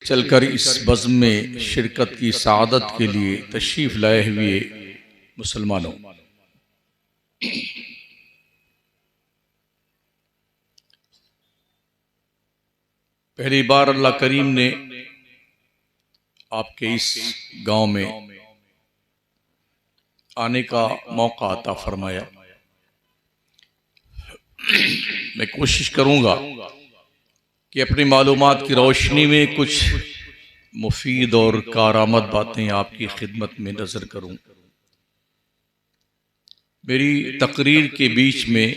चलकर इस बज़्म में शिरकत की सआदत के लिए तशरीफ़ लाए हुए मुसलमानों, पहली बार अल्लाह करीम ने आपके इस गांव में आने का मौका अता फरमाया। मैं कोशिश करूंगा कि अपनी मालूमात की रोशनी में कुछ मुफीद और कारआमद बातें आपकी खिदमत में नजर करूं। मेरी तकरीर के बीच में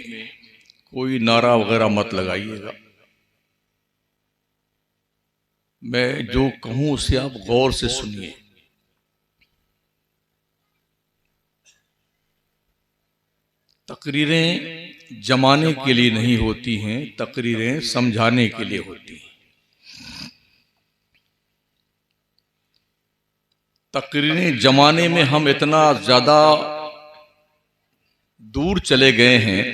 कोई नारा वगैरह मत लगाइएगा। मैं जो कहूं उसे आप गौर से सुनिए। तकरीरें जमाने के लिए नहीं होती हैं, तकरीरें समझाने के लिए होती हैं। तकरीरें जमाने में हम इतना ज्यादा दूर चले गए हैं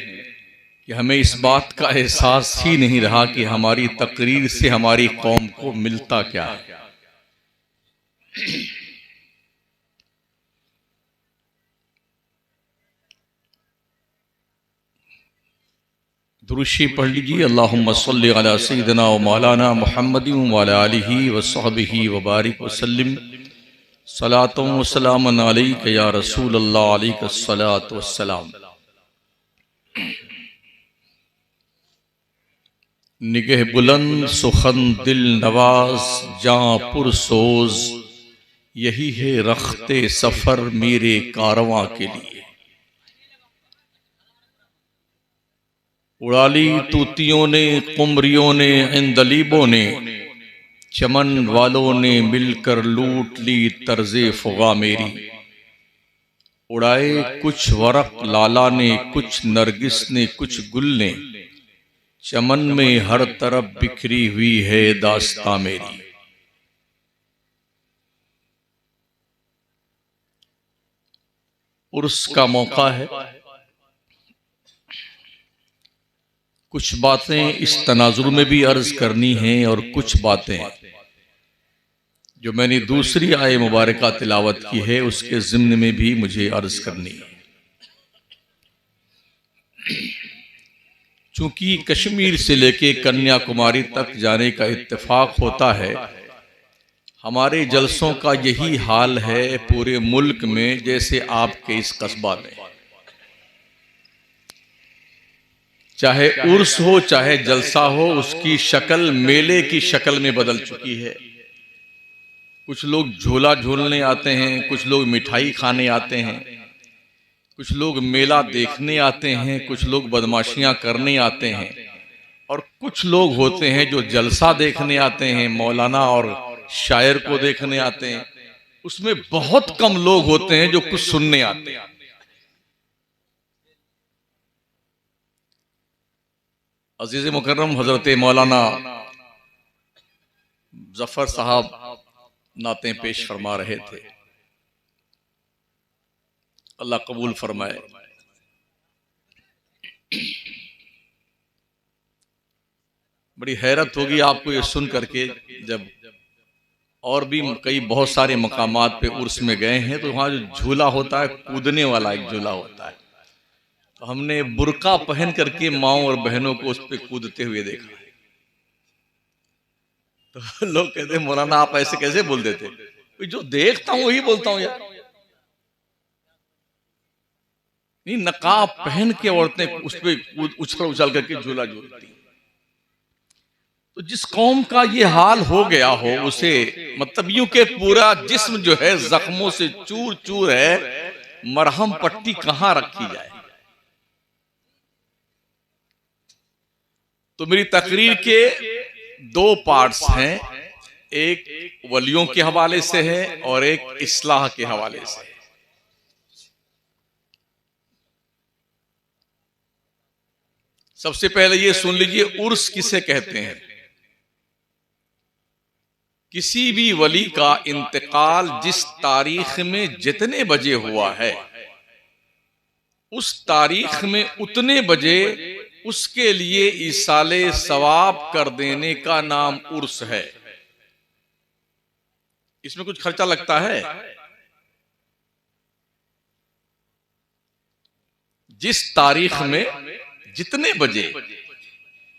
कि हमें इस बात का एहसास ही नहीं रहा कि हमारी तकरीर से हमारी कौम को मिलता क्या है। दुरूशी पढ़ लीजिए। अल्लाहुम्मा सल्लि अला सय्यिदिना व मौलाना मुहम्मदिन व अला आलिहि व सहबिहि व बारिक व सल्लिम सलातुन व सलामुन अलैका या रसूल अल्लाह अलैका सलातु व सलाम। निगह बुलंद सुखन दिल नवाज जां पुरसोज, यही है रख्ते सफर मेरे कारवां के लिए। उड़ाली तूतियों ने, कुमरियों ने, इंदलीबों ने, चमन वालों ने मिलकर लूट ली तर्जे फुगा मेरी। उड़ाए कुछ वरक लाला ने, कुछ नरगिस ने, कुछ गुल ने, चमन में हर तरफ बिखरी हुई है दास्तां मेरी। उर्स का मौका है। कुछ बातें इस तनाजुर में भी अर्ज करनी हैं और कुछ बातें जो मैंने दूसरी आय मुबारका तिलावत की है उसके ज़िम्न में भी मुझे अर्ज करनी है। चूंकि कश्मीर से लेके कन्याकुमारी तक जाने का इत्तेफाक होता है, हमारे जलसों का यही हाल है पूरे मुल्क में जैसे आपके इस कस्बा में। चाहे उर्स हो चाहे जलसा हो, उसकी शक्ल मेले की शक्ल में बदल चुकी है। कुछ लोग झूला झूलने आते हैं, कुछ लोग मिठाई खाने आते हैं, कुछ लोग मेला देखने आते हैं, कुछ लोग बदमाशियां करने आते हैं, और कुछ लोग होते हैं जो जलसा देखने आते हैं, मौलाना और शायर को देखने आते हैं। उसमें बहुत कम लोग होते हैं जो कुछ सुनने आते हैं। अजीज मुकर्रम हजरत मौलाना जफर साहब नाते पेश फरमा रहे थे, अल्लाह कबूल फरमाए। बड़ी हैरत होगी आपको ये सुन करके, जब और भी कई बहुत सारे मकामात पे उर्स में गए हैं तो वहां जो झूला होता है, कूदने वाला एक झूला होता है, तो हमने बुर्का पहन करके माओ और बहनों को उस पर कूदते हुए देखा। तो लोग कहते हैं मौलाना आप ऐसे कैसे बोल देते? जो देखता हूं वही बोलता हूं यार। नहीं, नकाब पहन के औरतें उस पर उछल उछल करके झूला झूलती। तो जिस कौम का ये हाल हो गया हो उसे, मतलब यूं के पूरा जिस्म जो है जख्मों से चूर चूर है, मरहम पट्टी कहां रखी जाए। तो मेरी तकरीर के दो पार्ट्स हैं, एक वलियों के हवाले से है और एक इस्लाह के हवाले से है। सबसे पहले ये सुन लीजिए, उर्स किसे कहते हैं। किसी भी वली का इंतकाल जिस तारीख में जितने बजे हुआ है, उस तारीख में उतने बजे उसके लिए इसाले सवाब कर देने का नाम उर्स है। इसमें कुछ खर्चा लगता है? जिस तारीख में जितने बजे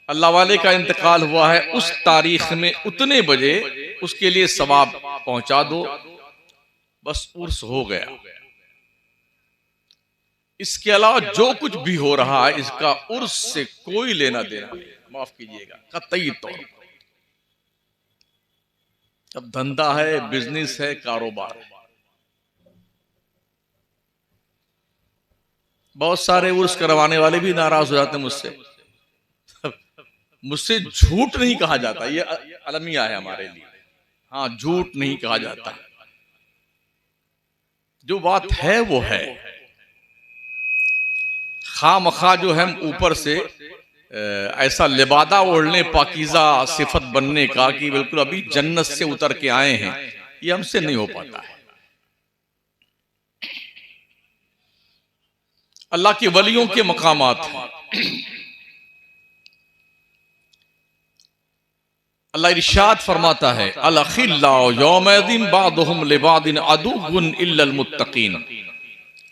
अल्लाह वाले का इंतकाल हुआ है, उस तारीख में उतने बजे उसके लिए सवाब पहुंचा दो, बस उर्स हो गया। इसके अलावा जो कुछ भी हो रहा है, इसका उर्स से कोई लेना देना नहीं, माफ कीजिएगा, कतई तौर पर। अब धंधा है, बिजनेस है, कारोबार है। बहुत सारे उर्स करवाने वाले भी नाराज हो जाते हैं मुझसे। मुझसे झूठ नहीं कहा जाता, ये अलमिया है हमारे लिए। हाँ, झूठ नहीं कहा जाता, जो बात है वो है। खामखा जो हम ऊपर से ऐसा लिबादा ओढ़ने, पाकीज़ा सिफत बनने का कि बिल्कुल अभी जन्नत से उतर के आए हैं, ये हमसे नहीं हो पाता है। अल्लाह के वलियों के मकामात हैं। अल्लाह इरशाद फरमाता है, अल-अखिल्लाउ यौमइदिन बादुहुम लिबादिन अदुव्वुन इल्लल मुत्तकीन।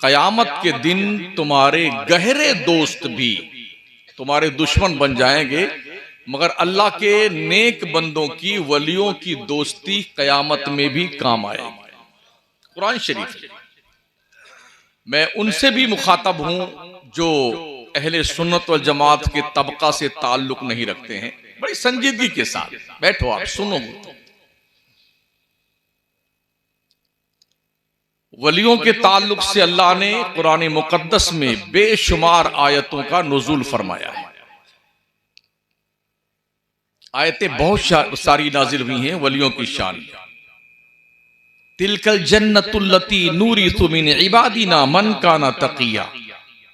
कयामत के दिन तुम्हारे गहरे दोस्त भी तुम्हारे दुश्मन बन जाएंगे, मगर अल्लाह के नेक बंदों की, वलियों की दोस्ती कयामत में भी काम आएगी। कुरान शरीफ है। मैं उनसे भी मुखातब हूं जो अहले सुन्नत वल जमात के तबका से ताल्लुक नहीं रखते हैं। बड़ी संजीदगी के साथ बैठो, आप सुनो। वलियों के ताल्लुक से अल्लाह ने कुरान मुकद्दस में बेशुमार आयतों का नुज़ूल फरमाया है। आयतें बहुत सारी नाजिल हुई हैं वलियों की शान। तिलकल जन्नतुल्लती नूरिसु मिन इबादिना मन काना तकिया।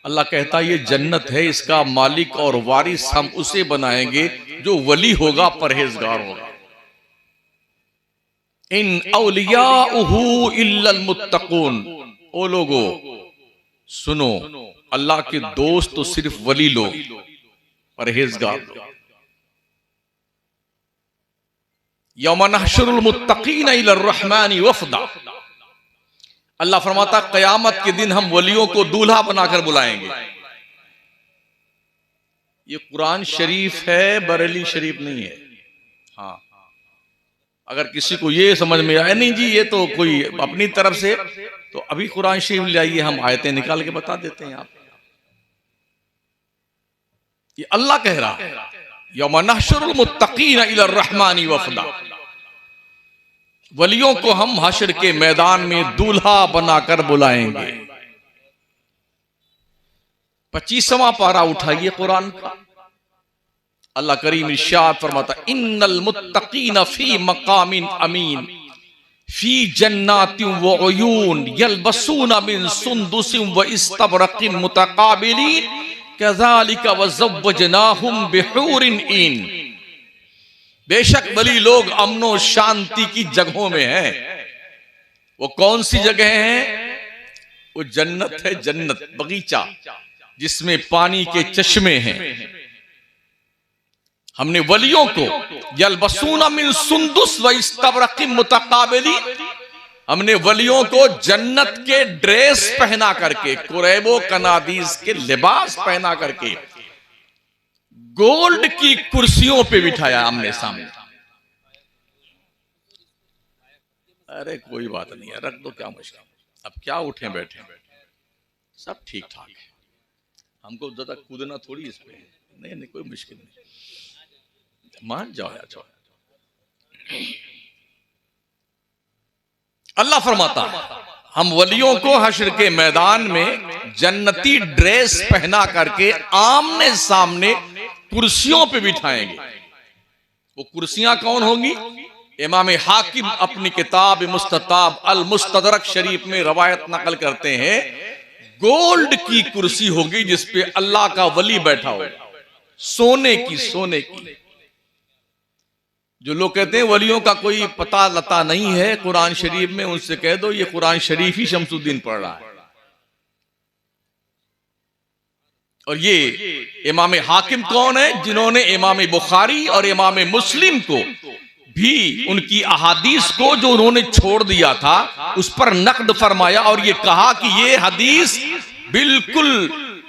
अल्लाह कहता है ये जन्नत है, इसका मालिक और वारिस हम उसे बनाएंगे जो वली होगा, परहेजगार होगा। इन औलियाउहु इल्लल मुत्तकून। ओ लोगो सुनो, अल्लाह के दोस्त तो सिर्फ वली लोग, परहेजगार लोग। यौम नहशुरुल मुत्तकीन इलर रहमानी वफदा। अल्लाह फरमाता कयामत के दिन हम वलियों को दूल्हा बनाकर बुलाएंगे। ये कुरान शरीफ है, बरेली शरीफ नहीं है। हाँ, अगर किसी को ये समझ में आए नहीं जी ये तो कोई अपनी तरफ से, तो अभी कुरान शरीफ ले आइए, हम आयतें निकाल के बता देते हैं। आप ये अल्लाह कह रहा है, यौम नहशुरुल मुत्तकीन इलर रहमानी वफदा। वलियों को हम हश्र के मैदान में दूल्हा बनाकर बुलाएंगे। 25वां पारा उठाइए कुरान का। अल्लाह करीम इरशाद फरमाता, इन्नल मुत्तकीन फी मकामिन अमीन फी जन्नातिन व उयून यल्बसूना मिन सुंदुसिन व इस्तबरकिन मुतकाबिलीन कज़ालिका व ज़व्वजनाहुम बिहूरिन ईन। बेशक वली लोग अमनो शांति की जगहों में हैं। वो कौन सी जगह हैं? वो जन्नत है, जन्नत बगीचा जिसमें पानी के चश्मे हैं। हमने वलियों को यल्बसूना मिन सुंदुस व इस्तबरकिन मुतकाबिलीन, हमने वलियों को जन्नत के ड्रेस पहना करके, कुरैबो कनादीस के लिबास पहना करके, गोल्ड की कुर्सियों पे बिठाया आमने सामने। अरे कोई बात नहीं है, रख दो, क्या मुश्किल। अब क्या उठे बैठे, सब ठीक ठाक है। हमको ज्यादा कूदना थोड़ी इस पे। नहीं नहीं, कोई मुश्किल नहीं, मान जाओ यार, जाओ। अल्लाह फरमाता हम वलियों को हश्र के मैदान में जन्नती ड्रेस पहना करके आमने सामने कुर्सियों पे बिठाएंगे। वो कुर्सियां कौन होंगी? इमाम हाकिम अपनी किताब मुस्तताब अल मुस्तदरक शरीफ में रवायत नकल करते हैं, गोल्ड की कुर्सी होगी जिसपे अल्लाह का वली बैठा हो, सोने की, सोने की। जो लोग कहते हैं वलियों का कोई पता लता नहीं है कुरान शरीफ में, उनसे कह दो ये कुरान शरीफ ही शमसुद्दीन पढ़ रहा है। और ये इमाम हाकिम कौन है? जिन्होंने इमाम बुखारी और इमाम मुस्लिम को भी उनकी अहादीस को जो उन्होंने छोड़ दिया था उस पर नक्द फरमाया और ये कहा कि ये हदीस बिल्कुल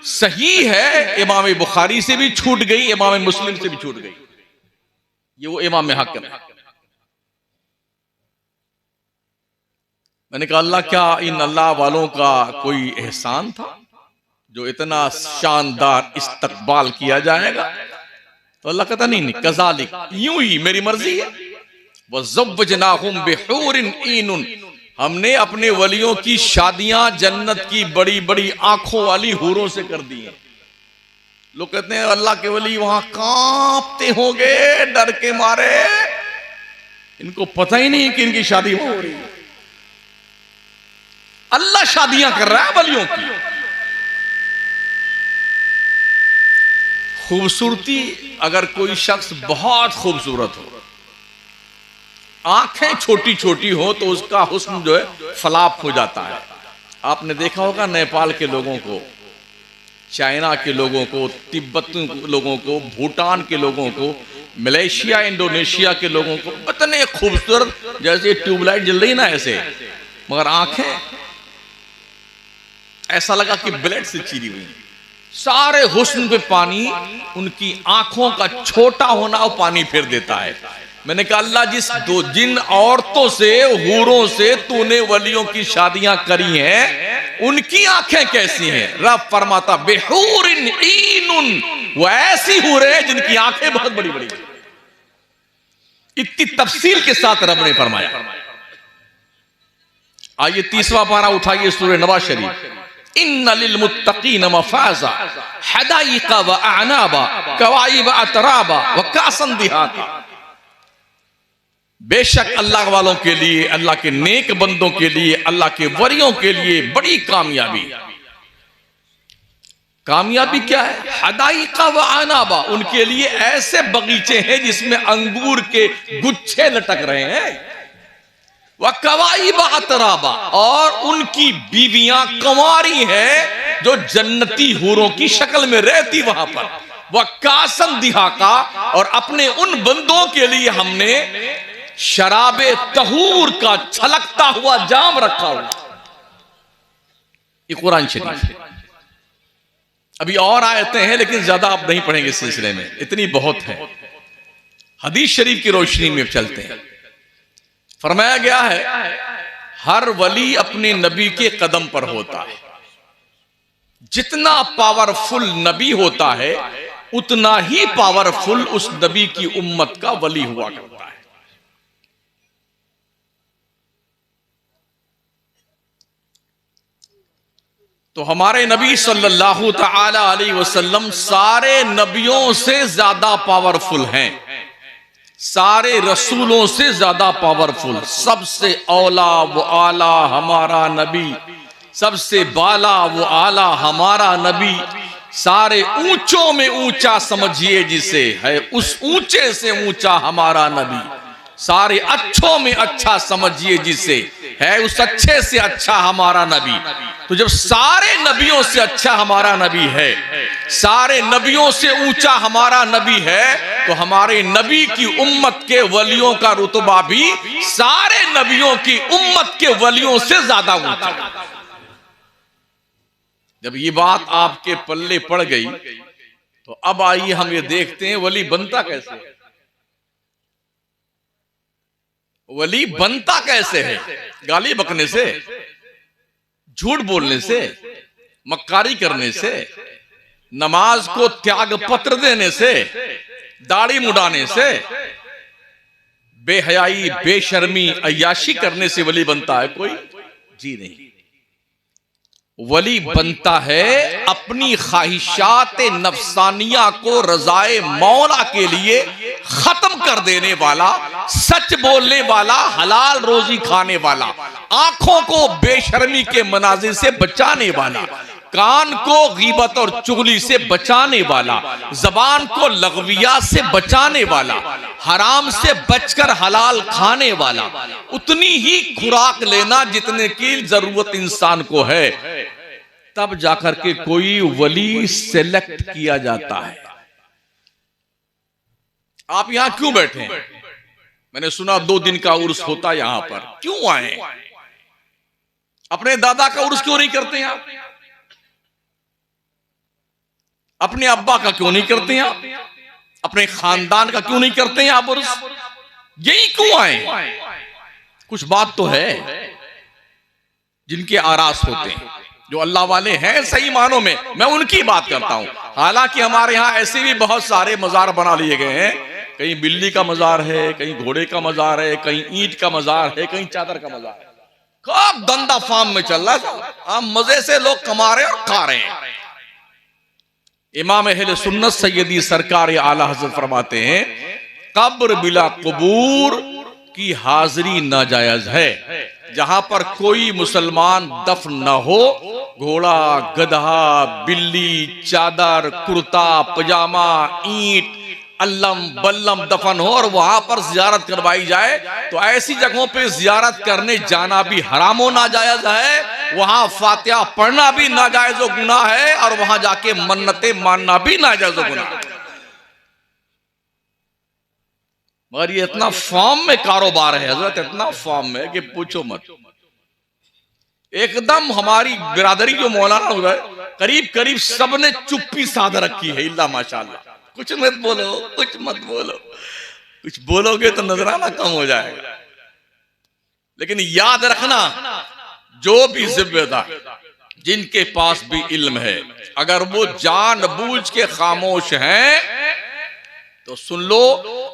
सही है, इमाम बुखारी से भी छूट गई, इमाम मुस्लिम से भी छूट गई। ये वो इमाम हाकिम है। मैंने कहा अल्लाह, क्या इन अल्लाह वालों का कोई एहसान था जो इतना शानदार इस्तकबाल किया जाएगा? तो अल्लाह कहता नहीं, कज़ालिक, यूं ही मेरी मर्जी है। वज़व्वजनाहुम बिहूरिन ईनुन, हमने अपने वलियों की शादियां जन्नत की बड़ी बड़ी आंखों वाली हूरों से कर दी हैं। लोग कहते हैं अल्लाह के वली वहां कांपते होंगे डर के मारे, इनको पता ही नहीं कि इनकी शादी हो रही है। अल्लाह शादियां कर रहा है वलियों की। खूबसूरती, अगर कोई शख्स बहुत खूबसूरत हो, आंखें छोटी छोटी हो, तो उसका हुस्न जो है फलाप हो जाता है। आपने देखा होगा नेपाल के लोगों को, चाइना के लोगों को, तिब्बत के लोगों को, भूटान के लोगों को, मलेशिया इंडोनेशिया के लोगों को, इतने खूबसूरत जैसे ट्यूबलाइट जल रही ना ऐसे, मगर आंखें ऐसा लगा कि ब्लेड से चीरी हुई। सारे हुस्न पे पानी, उनकी आंखों का छोटा होना वो पानी फेर देता है। मैंने कहा अल्लाह, जिन औरतों से, हूरों से तूने वलियों की शादियां करी हैं, उनकी आंखें कैसी हैं? रब फरमाता बेहूरिन ईनुन, वो ऐसी हूरें हैं जिनकी आंखें बहुत बड़ी बड़ी। इतनी तफसील के साथ रब ने फरमाया। आइए 30वां पारा उठाइए सूरह नवा शरीफ। इन्ना लिल मुत्तकीन मफाजा हदाइका व अनाबा कवाइब अतराबा व कासन दिहाका। बेशक अल्लाह वालों के लिए, अल्लाह के नेक बंदों के लिए, अल्लाह के वरियों के लिए बड़ी कामयाबी। कामयाबी क्या है? हदाइका व अनाबा, उनके लिए ऐसे बगीचे हैं जिसमें अंगूर के गुच्छे लटक रहे हैं। वह कवाइब अतराबा, और उनकी बीवियां कंवारी हैं जो जन्नती हूरों की शक्ल में रहती वहां पर। वह कासन दिहाका, और अपने उन बंदों के लिए हमने शराबे तहूर का छलकता हुआ जाम रखा हुआ। ये कुरान शरीफ है। अभी और आयतें हैं लेकिन ज्यादा आप नहीं पढ़ेंगे इस सिलसिले में, इतनी बहुत है। हदीस शरीफ की रोशनी में चलते हैं। फरमाया गया है हर वली अपने नबी के कदम पर होता है। जितना पावरफुल नबी होता है उतना ही पावरफुल उस नबी की उम्मत का वली हुआ करता है। तो हमारे नबी सल्लल्लाहु तआला अलैहि वसल्लम सारे नबियों से ज्यादा पावरफुल हैं, सारे रसूलों से ज्यादा पावरफुल। सबसे औला वो आला हमारा नबी, सबसे बाला वो आला हमारा नबी। सारे ऊंचों में ऊंचा समझिए जिसे है, उस ऊंचे से ऊंचा हमारा नबी। सारे अच्छों में अच्छा समझिए जिसे है, उस अच्छे से अच्छा हमारा नबी। तो जब सारे नबियों से अच्छा हमारा नबी है, सारे नबियों से ऊंचा हमारा नबी है, तो हमारे नबी की उम्मत के वलियों का रुतबा भी सारे नबियों की उम्मत के वलियों से ज्यादा ऊंचा। जब ये बात आपके पल्ले पड़ गई तो अब आइए हम ये देखते हैं वली बनता कैसे है। वली बनता कैसे है? गाली बकने से, झूठ बोलने से, मक्कारी करने से, नमाज को त्याग पत्र देने से, दाढ़ी मुड़ाने से, बेहयाई, बेशर्मी, अय्याशी करने से वली बनता है कोई? जी नहीं। वली बनता है अपनी ख्वाहिशात नफ्सानिया को रजाए मौला के लिए खत्म कर देने वाला, सच बोलने वाला, हलाल रोजी खाने वाला, आंखों को बेशर्मी के मनाजिर से बचाने वाला, कान को गीबत और चुगली से बचाने वाला, जबान को लगविया से बचाने वाला, हराम से बचकर हलाल खाने वाला, उतनी ही खुराक लेना जितने की जरूरत इंसान को है, तब जाकर के कोई वली सेलेक्ट किया जाता है। आप यहां क्यों बैठे हैं? मैंने सुना 2 दिन का उर्स होता यहां पर, क्यों आए? अपने दादा का उर्स क्यों नहीं करते हैं आप? अपने अब्बा का क्यों नहीं करते हैं आप? अपने खानदान का क्यों नहीं करते हैं आप उर्स? यही क्यों आए? कुछ बात तो है। जिनके आरास होते हैं, जो अल्लाह वाले हैं सही मानों में, मैं उनकी बात करता हूं। हालांकि हमारे यहां ऐसे भी बहुत सारे मजार बना लिए गए हैं, कहीं बिल्ली का मजार है, कहीं घोड़े का मजार है, कहीं ईंट का मजार है, कहीं चादर का मजार है। कब धंधा फार्म में चल रहा है, हम मजे से लोग कमा रहे हैं और खा रहे हैं। इमाम अहले सुन्नत सैयदी सरकार आला हज़रत फरमाते हैं, कब्र बिला कबूर की हाजिरी नाजायज है। जहां पर कोई मुसलमान दफन न हो, घोड़ा, गधा, बिल्ली, चादर, कुर्ता, पजामा, ईंट, अल्लम बल्लम दफन हो और वहां पर जियारत करवाई जाए, तो ऐसी जगहों पे जियारत करने जाना भी हराम हो नाजायज है। वहां फातिहा पढ़ना भी नाजायज व गुनाह है, और वहां जाके मन्नतें मानना भी नाजायज व गुनाह है। मगर ये इतना फॉर्म में कारोबार है हजरत, इतना फॉर्म में कि पूछो मत। एकदम हमारी बिरादरी जो मौलाना हुआ है, करीब करीब सबने चुप्पी साध रखी है, इल्ला माशाल्लाह। कुछ मत बोलो, कुछ मत बोलो, कुछ बोलोगे तो नजराना कम हो जाएगा। लेकिन याद रखना, जो भी जिम्मेदार, जिनके पास भी इल्म है, अगर वो जानबूझ के खामोश हैं तो सुन लो,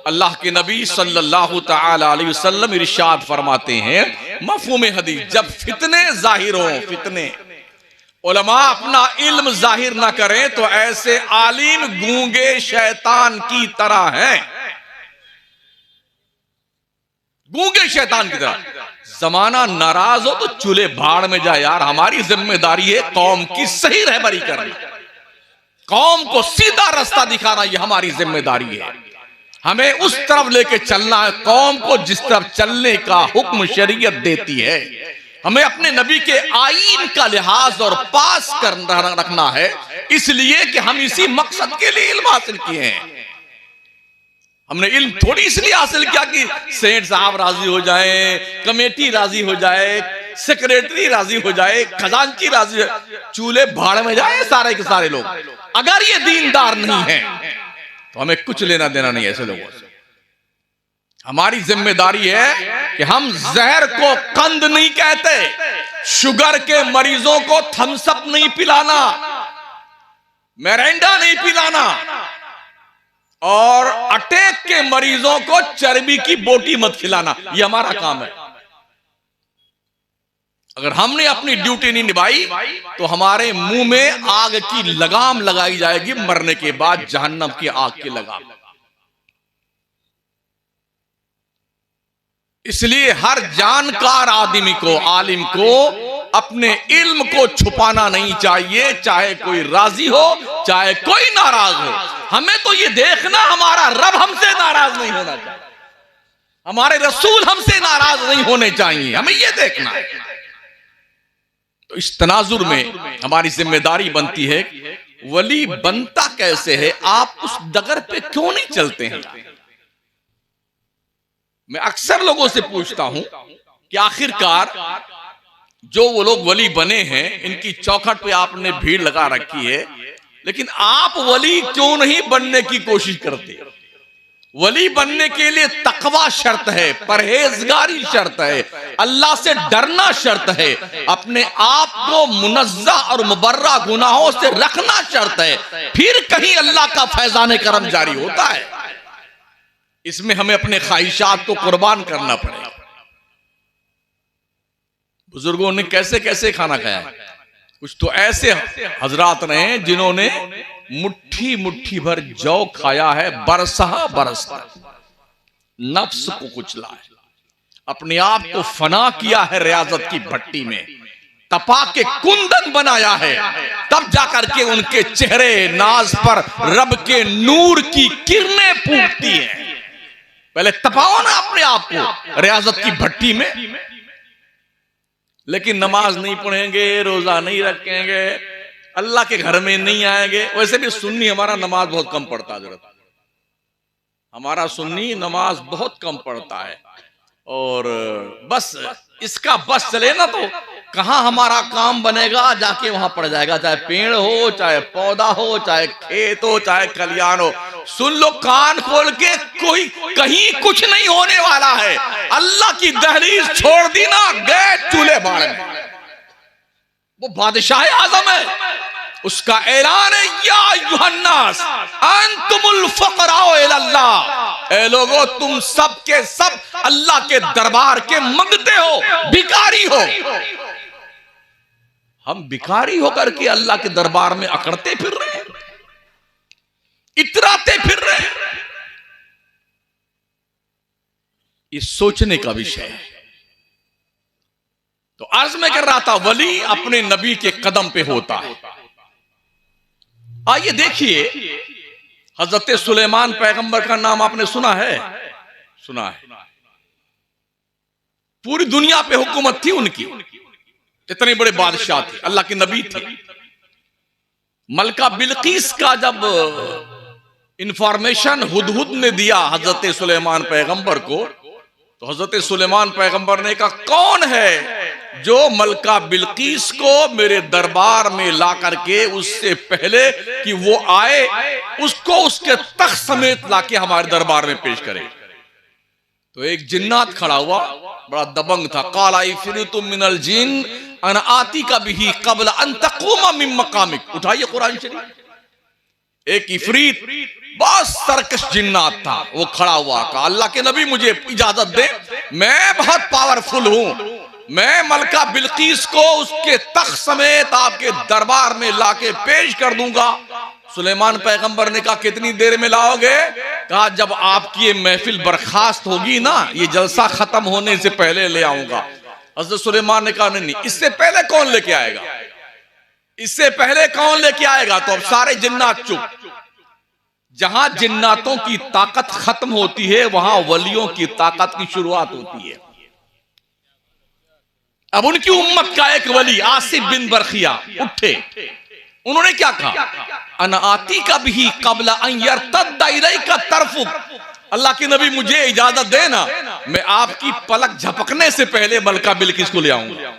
अल्लाह के नबी सल्लल्लाहु तआला अलैहि वसल्लम इरशाद फरमाते हैं, मफ़हूम हदीस, जब फितने जाहिर हो, फितने, उलमा अपना इल्म जाहिर ना करें तो ऐसे आलिम गूंगे शैतान की तरह हैं, गूंगे शैतान की तरह। जमाना नाराज हो तो चूल्हे भाड़ में जाए यार। हमारी जिम्मेदारी है कौम की सही रहबरी करनी, कौम को सीधा रास्ता दिखाना, यह हमारी जिम्मेदारी है। हमें उस तरफ लेके चलना है, कौम को जिस तरफ चलने का हुक्म शरीयत देती है। हमें अपने नबी के आईन का लिहाज और पास करना रखना है, इसलिए कि हम इसी मकसद के लिए इल्म हासिल किए हैं। हमने इल्म थोड़ी इसलिए हासिल किया कि सेठ साहब राजी हो जाए, कमेटी राजी हो जाए, सेक्रेटरी राजी हो जाए, खजांची राजी हो, चूल्हे भाड़ में जाए सारे के सारे लोग। अगर ये दीनदार नहीं है तो हमें कुछ लेना देना नहीं ऐसे लोगों से। हमारी जिम्मेदारी है कि हम जहर को कंद नहीं कहते, शुगर के मरीजों को थम्सअप नहीं पिलाना, मिरिंडा नहीं पिलाना, और अटैक के मरीजों को चर्बी की बोटी मत खिलाना। यह हमारा काम है। अगर हमने अपनी ड्यूटी नहीं निभाई तो हमारे मुंह में आग की लगाम लगाई जाएगी, मरने के बाद जहन्नम की आग की लगाम। इसलिए हर जानकार आदमी को, आलिम को अपने इल्म को छुपाना नहीं चाहिए, चाहे कोई राजी हो चाहे कोई नाराज हो। हमें तो ये देखना, हमारा रब हमसे नाराज नहीं होना चाहिए, हमारे रसूल हमसे नाराज नहीं होने चाहिए, हमें ये देखना है। तो इस तनाजुर में हमारी जिम्मेदारी बनती है, वली बनता कैसे है, आप उस डगर पे क्यों नहीं चलते हैं। मैं अक्सर लोगों से पूछता हूं कि आखिरकार जो वो लोग वली बने हैं, इनकी चौखट पे आपने भीड़ लगा रखी है, लेकिन आप वली क्यों नहीं बनने की कोशिश करते। वली बनने के लिए तकवा शर्त है, परहेजगारी शर्त है, अल्लाह से डरना शर्त है, अपने आप को मुनज़्ज़ा और मुबर्रा गुनाहों से रखना शर्त है, फिर कहीं अल्लाह का फैज़ाने करम जारी होता है। इसमें हमें अपने ख्वाहिशात को कुर्बान करना पड़ेगा। बुजुर्गों ने कैसे कैसे खाना खाया, कुछ तो ऐसे हजरात रहे जिन्होंने मुट्ठी मुट्ठी भर जौ खाया है, बरसहा बरस तक, नफ्स को कुचला है, अपने आप को फना किया है रियाजत की भट्टी में, तपा के कुंदन बनाया है, तब जाकर के उनके चेहरे नाज पर रब के नूर की किरणें फूटती हैं। पहले तपाओ ना अपने आप को रियाजत की भट्टी में। लेकिन नमाज नहीं पढ़ेंगे, रोजा नहीं रखेंगे, अल्लाह के घर में नहीं आएंगे। वैसे भी सुन्नी हमारा नमाज बहुत कम पढ़ता है, जरूरत हमारा सुन्नी नमाज बहुत कम पढ़ता है और बस इसका बस चले ना तो कहां हमारा काम बनेगा, जाके वहां पड़ जाएगा, चाहे पेड़ हो, चाहे पौधा हो, चाहे खेत हो, चाहे खलियान हो। सुन लो कान खोल के, कोई कहीं कुछ नहीं होने वाला है। अल्लाह की दहलीज छोड़ दी ना, गए चूल्हे बाढ़ में। वो बादशाह आजम है, उसका ऐलान है, या अय्युहन्नास अंतुमुल फुक़राउ इलल्लाह, ए लोगो तुम सब के सब अल्लाह के दरबार के मंगते हो, भिखारी हो। हम भिखारी होकर के अल्लाह के दरबार में अकड़ते फिर रहे हैं, इतराते फिर रहे हैं। ये सोचने का विषय है। तो अर्ज में कर रहा था, वली अपने नबी के कदम पे होता है। आइए देखिए, हजरत सुलेमान पैगंबर का नाम आपने सुना है? सुना है। पूरी दुनिया पे हुकूमत थी उनकी, इतने बड़े बादशाह थे, अल्लाह के नबी थे। मलका बिल्कीस का जब इंफॉर्मेशन हुदहुद ने दिया हजरत सुलेमान पैगंबर को, तो हजरत सुलेमान पैगंबर ने कहा, कौन है जो मलका बिल्कीस को मेरे दरबार में ला करके उससे पहले कि वो आए उसको उसके तख्त समेत लाके हमारे दरबार में पेश करे। तो एक जिन्नात खड़ा हुआ, बड़ा दबंग था। काला इफ्रीतुम मिनल जिन अना आतिका बिही क़ब्ल अन तक़ूमा मिन मक़ामिक। उठाइए कुरान शरीफ। एक इफरीत बहुत सरकश जिन्नात था, वो खड़ा हुआ, कहा अल्लाह के नबी मुझे इजाजत दे, मैं बहुत पावरफुल हूं, मैं मलका बिल्कीस को उसके तख्त समेत आपके दरबार में लाके पेश कर दूंगा। सुलेमान पैगंबर ने कहा, कितनी देर में लाओगे? कहा, जब आपकी ये महफिल बर्खास्त होगी ना, ये जलसा खत्म होने से पहले ले आऊंगा। हज़रत सुलेमान ने कहा, नहीं, इससे पहले कौन लेके आएगा, इससे पहले कौन लेके आएगा? तो अब सारे जिन्नात चुप। जहां जिन्नातों की ताकत खत्म होती है, वहां वलियों की ताकत की शुरुआत होती है। अब उनकी उम्मत का एक वली आसिफ बिन बरखिया उठे, उन्होंने क्या कहा, अना आती का भी क़ब्ल अन यर्तद्द इलैका तरफुक। अल्लाह के नबी मुझे इजाजत देना, मैं आपकी पलक झपकने से पहले मलका बिल्कीस को ले आऊंगा।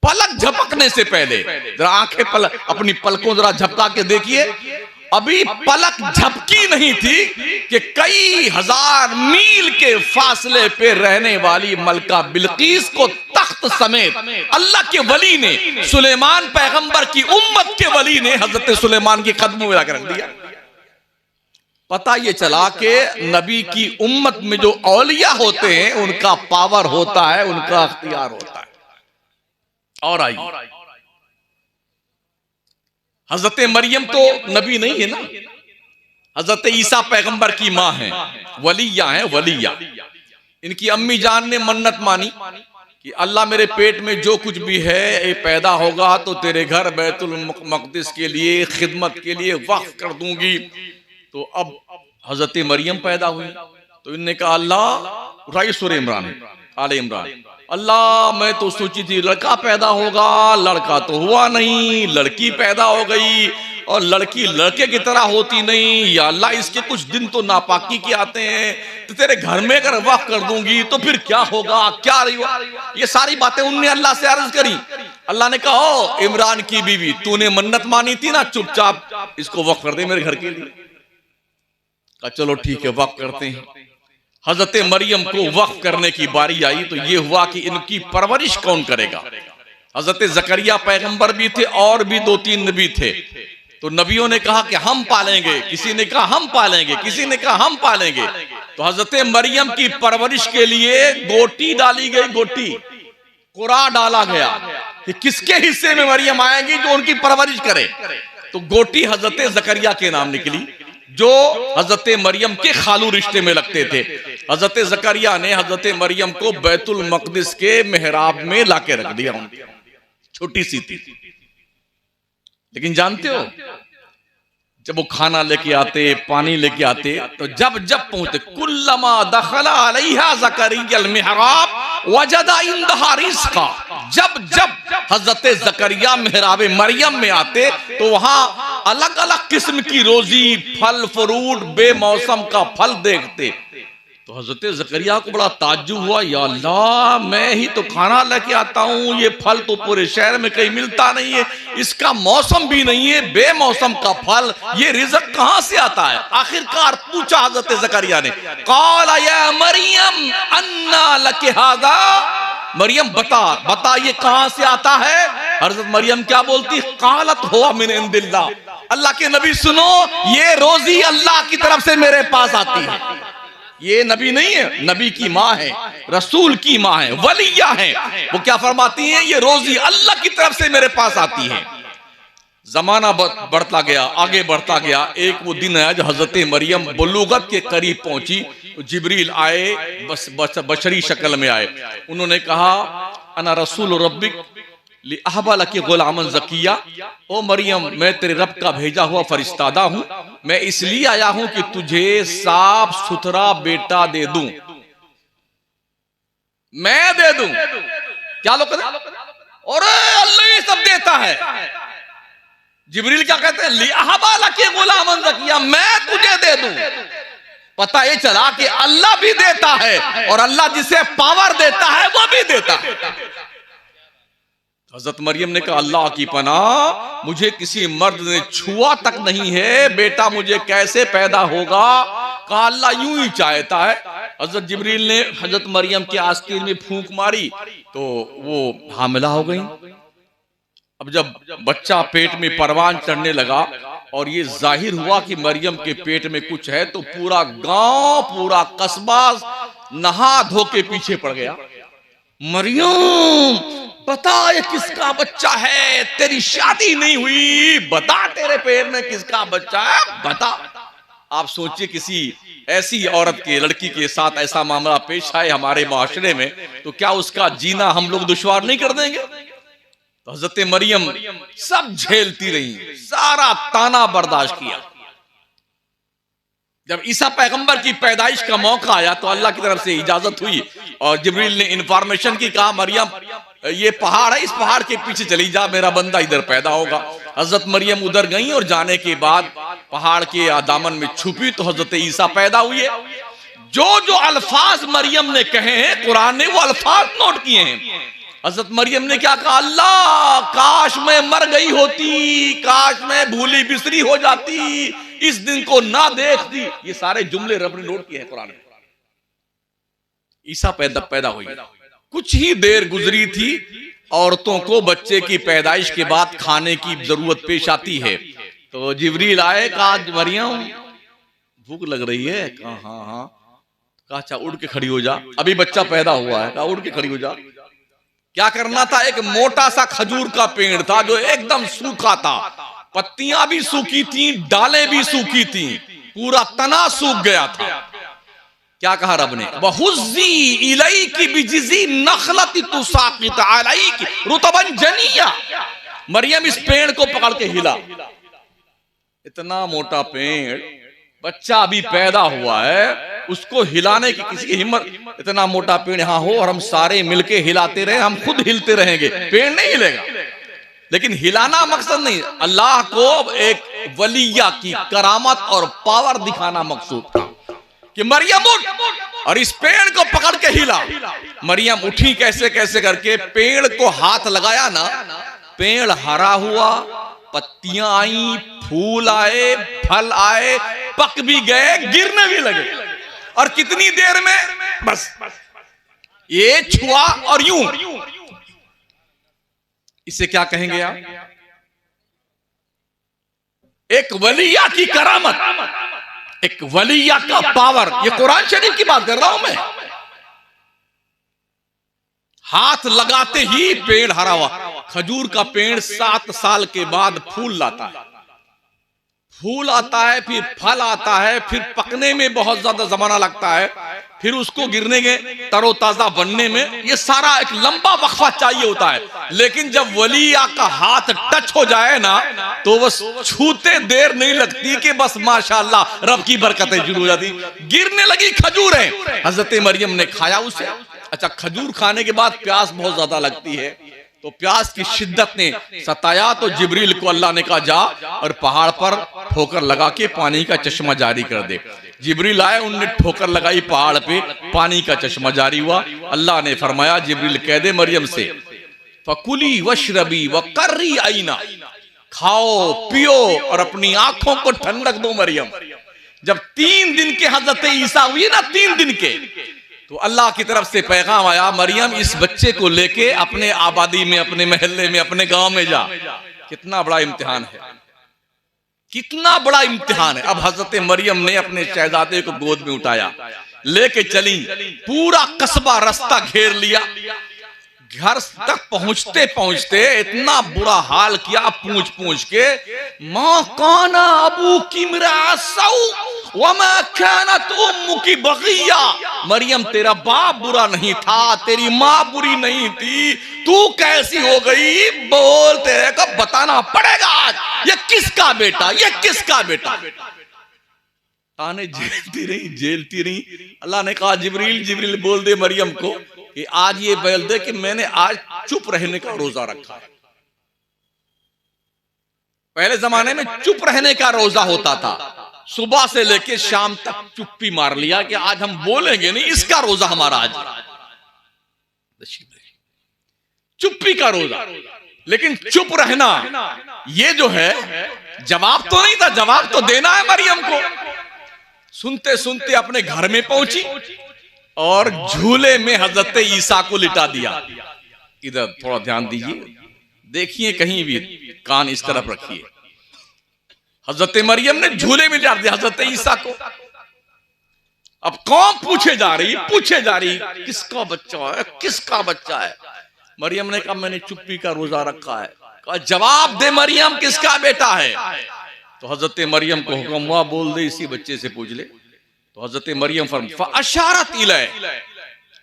पलक झपकने से पहले जरा आंखें अपनी पलकों जरा झपका के देखिए। अभी पलक झपकी नहीं थी कि कई हजार मील के फासले पे रहने वाली मलका बिल्कीस को तख्त समेत अल्लाह के वली ने, सुलेमान पैगंबर की उम्मत के वली ने हजरत सुलेमान के कदमों में लाकर रख दिया। पता ये चला कि नबी की उम्मत में जो औलिया होते हैं उनका पावर होता है, उनका अख्तियार होता है। और आइए, हजरत मरियम तो नबी नहीं है ना, हजरत ईसा पैगंबर की मां है, वलिया है, वलिया। इनकी अम्मी जान ने मन्नत मानी कि अल्लाह मेरे पेट में जो कुछ भी है ये पैदा होगा तो तेरे घर बैतुल मक़दिस के लिए खिदमत के लिए वक्फ कर दूंगी। तो अब हजरत मरियम पैदा हुई, तो इनने कहा, अल्लाह, उठाइए सूरह इमरान, आले इमरान, अल्लाह मैं तो सोची थी लड़का पैदा होगा, लड़का तो हुआ नहीं, लड़की पैदा हो गई और लड़की लड़के की तरह होती नहीं। या अल्लाह इसके कुछ दिन तो नापाकी के आते हैं, तो तेरे घर में अगर वक्फ कर दूंगी तो फिर क्या होगा, क्या रही? ये सारी बातें उनने अल्लाह से अर्ज करी। अल्लाह ने कहा, ओ इमरान की बीवी, तूने मन्नत मानी थी ना, चुपचाप इसको वक्फ कर दे मेरे घर के लिए। कहा चलो ठीक है, वक्फ करते हैं। हजरत मरियम को वक्फ करने की बारी आई तो ये हुआ कि इनकी परवरिश कौन करेगा। हजरत जकरिया पैगंबर भी थे और भी 2-3 नबी थे। तो नबियों ने कहा कि हम पालेंगे, किसी ने कहा हम पालेंगे, किसी ने कहा हम पालेंगे। तो हजरत मरियम की परवरिश के लिए गोटी डाली गई, गोटी, कुरा डाला गया कि किसके हिस्से में मरियम आएंगी जो उनकी परवरिश करे। तो गोटी हजरत जकरिया के नाम निकली, जो हजरत मरियम के खालू रिश्ते में लगते थे। हजरत जकरिया ने हजरत मरियम को बैतुल मक़दिस के मेहराब में लाके रख दिया। छोटी सी थी, लेकिन जानते हो जब वो खाना लेके आते, पानी लेके आते, तो जब जब पहुंचते, कुल्लमा दखला अलैहा ज़करिया मिहराब वजदा इंदहा रिज़्क़ा, जब जब हजरत ज़करिया मेहराब मरियम में आते तो वहां अलग अलग किस्म की रोजी, फल फ्रूट, बेमौसम का फल देखते। तो हजरत जकरिया को बड़ा ताज्जुब हुआ, या अल्लाह मैं ही तो खाना लेके आता हूँ, ये फल तो पूरे शहर में कहीं मिलता नहीं है, इसका मौसम भी नहीं है, बेमौसम का फल, ये रिज़्क़ कहाँ से आता है? आखिरकार पूछा हजरत जकरिया ने, क़ाल या मरियम अन्ना लकी हाज़ा, मरियम बता ये कहाँ से आता है? हजरत मरियम क्या बोलती? क़ालत हुवा मिन इंदिल्लाह, अल्लाह के नबी सुनो, ये रोजी अल्लाह की तरफ से मेरे पास आती है। ये नबी नहीं है, नबी की माँ है, रसूल की माँ है, वलिया है। वो क्या फरमाती हैं? ये रोजी अल्लाह की तरफ से मेरे पास आती है। जमाना बढ़ता गया, आगे बढ़ता गया। एक वो दिन आया जब हजरत मरियम बुलूगत के करीब पहुंची, तो जिब्रील आए, बशरी शक्ल में आए। उन्होंने कहा अना रसूल रब्बिक लिअहबा लकी गुलामन ज़किया, ओ मरियम मैं तेरे रब का भेजा हुआ फरिश्तादा हूं, मैं इसलिए आया हूं कि तुझे साफ सुथरा बेटा दे दूं, मैं दे दूं। क्या लोग कहते हैं और अल्लाह ये सब देता है। जिब्रील क्या कहते हैं? लिअहबा लकी गुलामन ज़किया, मैं तुझे दे दूं। पता ये चला कि अल्लाह भी देता है और अल्लाह जिसे पावर देता है वो भी देता है। हजरत मरियम ने कहा अल्लाह की पनाह, मुझे किसी मर्द ने छुआ तक नहीं है, बेटा मुझे कैसे पैदा होगा? कहा अल्लाह यूं ही चाहता है। हजरत जिब्रील ने हजरत मरियम के आस्तीन में फूंक मारी तो वो हामिला हो गई। अब जब बच्चा पेट में परवान चढ़ने लगा और ये जाहिर हुआ कि मरियम के पेट में कुछ है, तो पूरा गांव, पूरा कस्बा नहा धो के पीछे पड़ गया। मरियम बता ये किसका बच्चा है? तेरी शादी नहीं हुई, बता तेरे पेट में किसका बच्चा है, बता। आप सोचिए किसी ऐसी औरत के, लड़की के साथ ऐसा मामला पेश आए हमारे माशरे में, तो क्या उसका जीना हम लोग दुश्वार नहीं कर देंगे? तो हजरत मरियम सब झेलती रही, सारा ताना बर्दाश्त किया। जब ईसा पैगंबर की पैदाइश का मौका आया तो अल्लाह की तरफ से इजाजत हुई और जिब्रील ने इंफॉर्मेशन की, कहा मरियम ये पहाड़ है, इस पहाड़ के पीछे चली जा, मेरा बंदा इधर पैदा होगा। हजरत मरियम उधर गई और जाने के बाद पहाड़ के दामन में छुपी तो हजरत ईसा पैदा हुए। जो जो अल्फाज मरियम ने कहे हैं कुरान ने वो अल्फाज नोट किए हैं। हजरत मरियम ने क्या कहा? अल्लाह काश मैं मर गई होती, काश मैं भूली बिसरी हो जाती, इस दिन को ना देखती। ये सारे जुमले रब ने नोट किए हैं कुरान में। ईसा पैदा हुई, कुछ ही देर गुजरी थी, औरतों को बच्चे की पैदाइश के बाद खाने की जरूरत पेश आती है। तो जिब्रील आए, कहा मरियम भूख लग रही है? कहा हाँ हाँ। कहा अच्छा उड़ के खड़ी हो जा, अभी बच्चा पैदा हुआ है। कहा उड़ के खड़ी हो जा। क्या करना था? एक मोटा सा खजूर का पेड़ था जो एकदम सूखा था, पत्तियां भी सूखी थी, डालें भी सूखी थी, पूरा तना सूख गया था। क्या कहा रब ने? वहुज़्ज़ी इलैकी बिजिज़ी नख़लति तुसाक़ित अलैकी रुतबन जनिया। मरियम इस पेड़ को पकड़ के हिला। इतना मोटा पेड़, बच्चा अभी पैदा हुआ है, उसको हिलाने की किसी की हिम्मत? इतना मोटा पेड़ यहाँ हो और हम सारे मिलके हिलाते रहे, हम खुद हिलते रहेंगे, पेड़ नहीं हिलेगा। लेकिन हिलाना मकसद नहीं, अल्लाह को एक वलिया की करामत और पावर दिखाना मकसूद था कि मरियम उठ, और इस पेड़ को पकड़ के हिला। मरियम उठी कैसे कैसे करके, पेड़ को हाथ लगाया ना, पेड़ हरा हुआ, पत्तियां आई, फूल आए, फल आए, पक भी गए, गिरने भी लगे। और कितनी देर में? बस ये छुआ और यूं। इसे क्या कहेंगे आप? एक वलिया की करामत, एक वलिया का पावर। ये कुरान शरीफ की बात कर रहा हूं मैं। हाथ लगाते ही पेड़ हरा हुआ। खजूर का पेड़ 7 साल के बाद फूल लाता है, फूल आता है, फिर फल आता है, फिर पकने में बहुत ज्यादा जमाना लगता है, फिर उसको गिरने के तरोताजा बनने में ये सारा एक लंबा वक्फा चाहिए होता है। लेकिन जब वलिया का हाथ टच हो जाए ना, तो बस छूते देर नहीं लगती कि बस माशाल्लाह रब की बरकतें शुरू हो जाती। गिरने लगी खजूरें, हजरत मरियम ने खाया उसे। अच्छा, खजूर खाने के बाद प्यास बहुत ज्यादा लगती है, तो प्यास की शिद्दत ने सताया तो जिब्रील को अल्लाह ने कहा जा और पहाड़ पर ठोकर लगा के पानी का चश्मा जारी कर दे। जिब्रील आए, उनने ठोकर लगाई पहाड़ पे, पानी का चश्मा जारी हुआ। अल्लाह ने फरमाया जिब्रील कह दे मरियम से फकुली वशरबी व कर्री आईना, खाओ पियो और अपनी आंखों को ठंडक दो मरियम। जब 3 दिन के हजरत ईसा हुई ना, 3 दिन के, तो अल्लाह की तरफ से पैगाम आया मरियम इस बच्चे को लेके अपने आबादी में, अपने मोहल्ले में, अपने गांव में जा। कितना बड़ा इम्तिहान है, कितना बड़ा इम्तिहान है। अब हजरत मरियम ने अपने शहजादे को गोद में उठाया, लेके चली, पूरा कस्बा रास्ता घेर लिया। घर तक पहुंचते पहुंचते इतना बुरा हाल किया पूछ पूछ के, मां काना अबू की की बगिया, मरियम तेरा बाप बुरा नहीं था, तेरी माँ बुरी नहीं थी, तू कैसी हो गई? बोल, तेरे को बताना पड़ेगा आज, ये किसका बेटा, ये किसका बेटा? ताने झेलती रही। अल्लाह ने कहा जिब्रील बोल दे मरियम को कि आज ये बोल दे कि मैंने आज चुप रहने का रोजा रखा है। पहले जमाने में चुप रहने का रोजा होता था, सुबह से लेके शाम तक चुप्पी मार लिया कि आज हम बोलेंगे नहीं, इसका रोजा हमारा आज, चुप्पी का रोजा। लेकिन चुप रहना ये जो है, जवाब तो नहीं था, जवाब तो देना है मरियम को। सुनते सुनते अपने घर में पहुंची और झूले में हजरत ईसा को लिटा दिया। इधर थोड़ा ध्यान दीजिए, देखिए कहीं भी, कान इस तरफ रखिए। हजरत मरियम ने झूले में लिटा दिया हजरत ईसा को। अब कौन पूछे जा रही किसका बच्चा है, किसका बच्चा है? मरियम ने कहा मैंने चुप्पी का रोजा रखा है। कहा जवाब दे मरियम, किसका बेटा है? तो हजरत मरियम को हुक्म हुआ बोल दे इसी बच्चे से पूछ ले। तो हजरत मरियम फअशारत इलै,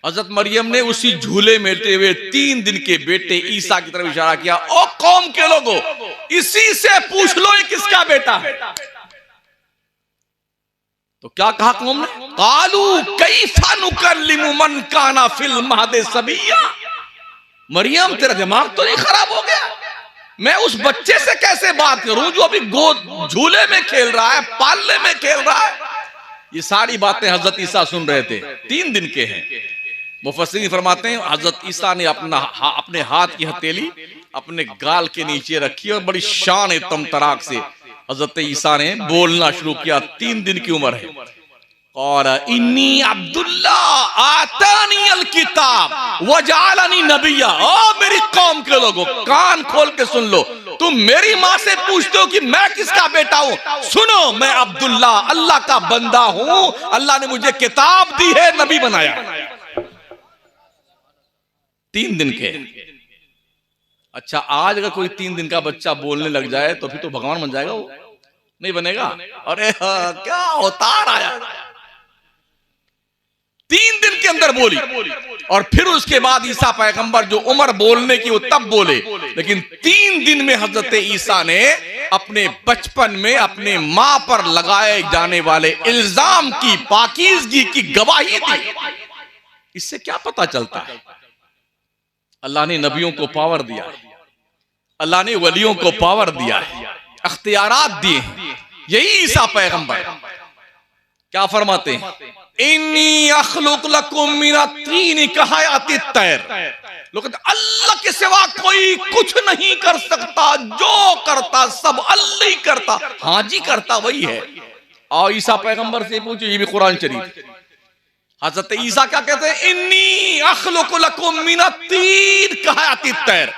हजरत मरियम ने उसी झूले में लेटे हुए 3 दिन के बेटे ईसा की तरफ इशारा किया, ओ कौम के लोगों, इसी से पूछ लो ये किसका बेटा है। तो क्या कहा कौम ने? कालू कैफा नुकल्लिमु मन काना फिल महदि सबिया। मरियम तेरा दिमाग तो नहीं खराब हो गया? मैं उस बच्चे से कैसे बात करूं जो अभी गोद झूले में खेल रहा है, पालने में खेल रहा है? ये सारी बातें हजरत ईसा सुन रहे थे, 3 दिन के हैं। मुफस्सिरीन फरमाते हैं हजरत ईसा ने अपने हाथ की हथेली अपने गाल के नीचे रखी और बड़ी शान तमतराक से हजरत ईसा ने बोलना शुरू किया। 3 दिन की उम्र है। और इन्नी अब्दुल्ला आतानी अल किताब वजालनी नबिया। ओ मेरी कौम के लोगों, कान खोल के सुन लो, तुम मेरी माँ से पूछते हो कि मैं किसका बेटा हूं? सुनो, मैं अब्दुल्ला अल्लाह का बंदा हूं, अल्लाह ने मुझे किताब दी है, नबी बनाया। 3 दिन के। अच्छा, आज अगर कोई 3 दिन का बच्चा बोलने लग जाए तो फिर तो भगवान बन जाएगा वो? नहीं बनेगा। अरे क्या उतार आया। 3 दिन के अंदर बोली। और फिर उसके बाद ईसा पैगंबर जो उम्र बोलने की वो तब बोले, लेकिन 3 दिन में हजरत ईसा ने अपने बचपन में अपने मां पर लगाए जाने वाले इल्जाम की पाकीज़गी की गवाही दी। इससे क्या पता चलता है? अल्लाह ने नबियों को पावर दिया है, अल्लाह ने वलियों को पावर दिया है, अख्तियारात दिए हैं। यही ईसा पैगंबर क्या फरमाते हैं? इन्नी अखलुक लकुम मिनत्तीन कहायाति तैर। लोग अल्लाह के सिवा कोई कुछ नहीं कर सकता, जो करता सब अल्लाह ही करता। हाँ जी, करता वही है। और ईसा पैगंबर से पूछो, ये भी कुरान शरीफ। हजरत ईसा क्या कहते हैं? इन्नी अखलुक लकुम मिनत्तीन कहायाति तैर।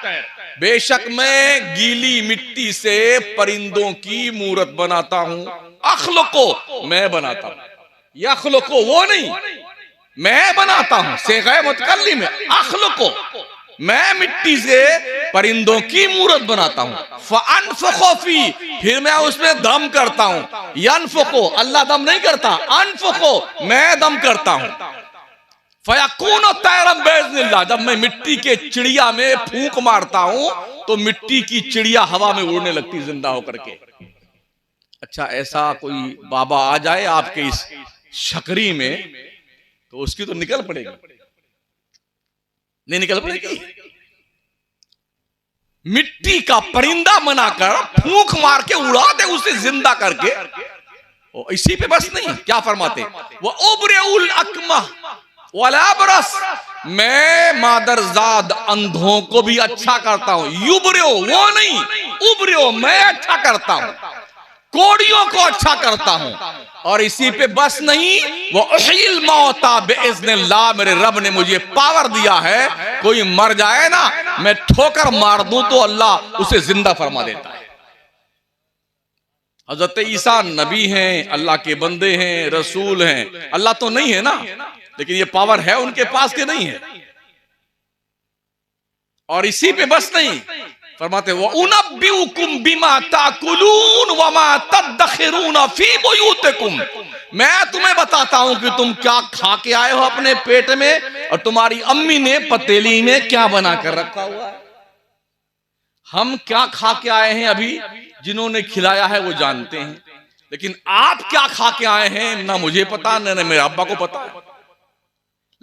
बेशक मैं गीली मिट्टी से परिंदों की मूरत बनाता हूं। अखलुको, मैं बनाता हूं। यखलुको वो नहीं, मैं बनाता हूं। सेग़े मुतकल्लिम में अखलुको, मैं मिट्टी से परिंदों की मूरत बनाता हूं। फ़अनफ़ुख़ु फ़ी, फिर मैं उसमें दम करता हूं। यनफ़ुख़ु, अल्लाह दम नहीं करता, अनफ़ुख़ु, मैं दम करता हूं। फ़यकूनु तैरन बिइज़्निल्लाह, जब मैं मिट्टी के चिड़िया में फूंक मारता हूं तो मिट्टी की चिड़िया हवा में उड़ने लगती जिंदा होकर के। अच्छा, ऐसा कोई बाबा आ जाए आपके इस शकरी में तो उसकी तो निकल पड़ेगी, नहीं निकल पड़ेगी? मिट्टी का परिंदा बनाकर फूंक मार के उड़ा दे उसे जिंदा करके। और इसी पे बस नहीं, क्या फरमाते, वह उबरेउल अकमा वला बरस, मैं मादरजाद अंधों को भी अच्छा करता हूं। युबरो वो नहीं, उबरो मैं अच्छा करता हूं, कोड़ियों को अच्छा करता हूं। और इसी पे बस नहीं, वो उहिल मौता बिइज़्निल्लाह, मेरे रब ने मुझे पावर दिया है, कोई मर जाए ना मैं ठोकर मार दूं तो अल्लाह उसे जिंदा फरमा देता है। हजरत ईसा नबी हैं, अल्लाह के बंदे हैं, रसूल हैं, अल्लाह तो नहीं है ना, लेकिन ये पावर है उनके पास के नहीं है। और इसी पे बस नहीं, फरमाते वो उनब्बिउकुम बिमा ताकुलून वमा तदखिरून फी बुयूतिकुम, मैं तुम्हें बताता हूं कि तुम क्या खा के आए हो अपने पेट में, और तुम्हारी अम्मी ने पतीली में क्या बना कर रखा हुआ है। हम क्या खा के आए हैं अभी, जिन्होंने खिलाया है वो जानते हैं, लेकिन आप क्या खा के आए हैं ना मुझे पता, ना मेरे अब्बा को पता है।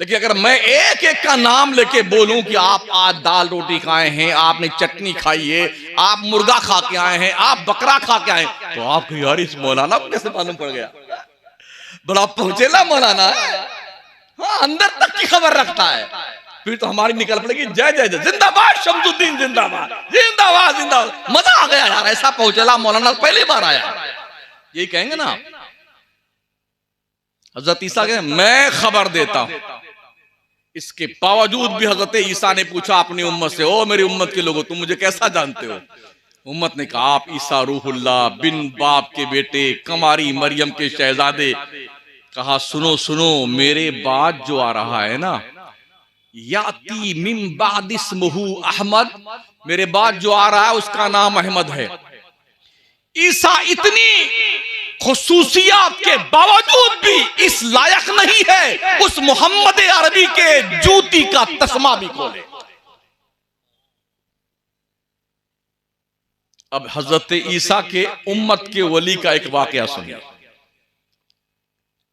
लेकिन अगर मैं एक एक का नाम लेके बोलूं कि आप आज दाल रोटी खाए हैं, आपने चटनी खाई है, आप मुर्गा खा के आए हैं, आप बकरा खा के आए हैं, तो आपको यार इस मौलाना को कैसे मालूम पड़ गया, बड़ा पहुंचेला मौलाना है, हाँ अंदर तक की खबर रखता है। फिर तो हमारी निकल पड़ेगी जय जय जय, जिंदाबाद शमसुद्दीन, जिंदाबाद जिंदाबाद जिंदाबाद, मजा आ गया यार, ऐसा पहुंचेला मौलाना पहली बार आया, यही कहेंगे ना। हजरत ईसा कहे मैं खबर देता हूं। इसके बावजूद भी हजरत ईसा ने पूछा अपनी उम्मत से, ओ मेरी उम्मत के लोगों तुम मुझे कैसा जानते हो। उम्मत ने कहा आप ईसा रूहुल्लाह, बिन बाप के बेटे, कमारी मरियम के शहजादे। कहा सुनो सुनो, मेरे बाद जो आ रहा है ना, याती मिन बाद इस्मुहु अहमद, मेरे बाद जो आ रहा है उसका नाम अहमद है। ईसा इतनी खुसूसियात के बावजूद भी इस लायक नहीं है उस मोहम्मद अरबी के जूती का तस्मा भी खोले। अब हजरत ईसा के उम्मत के वली का एक वाकया सुनिए।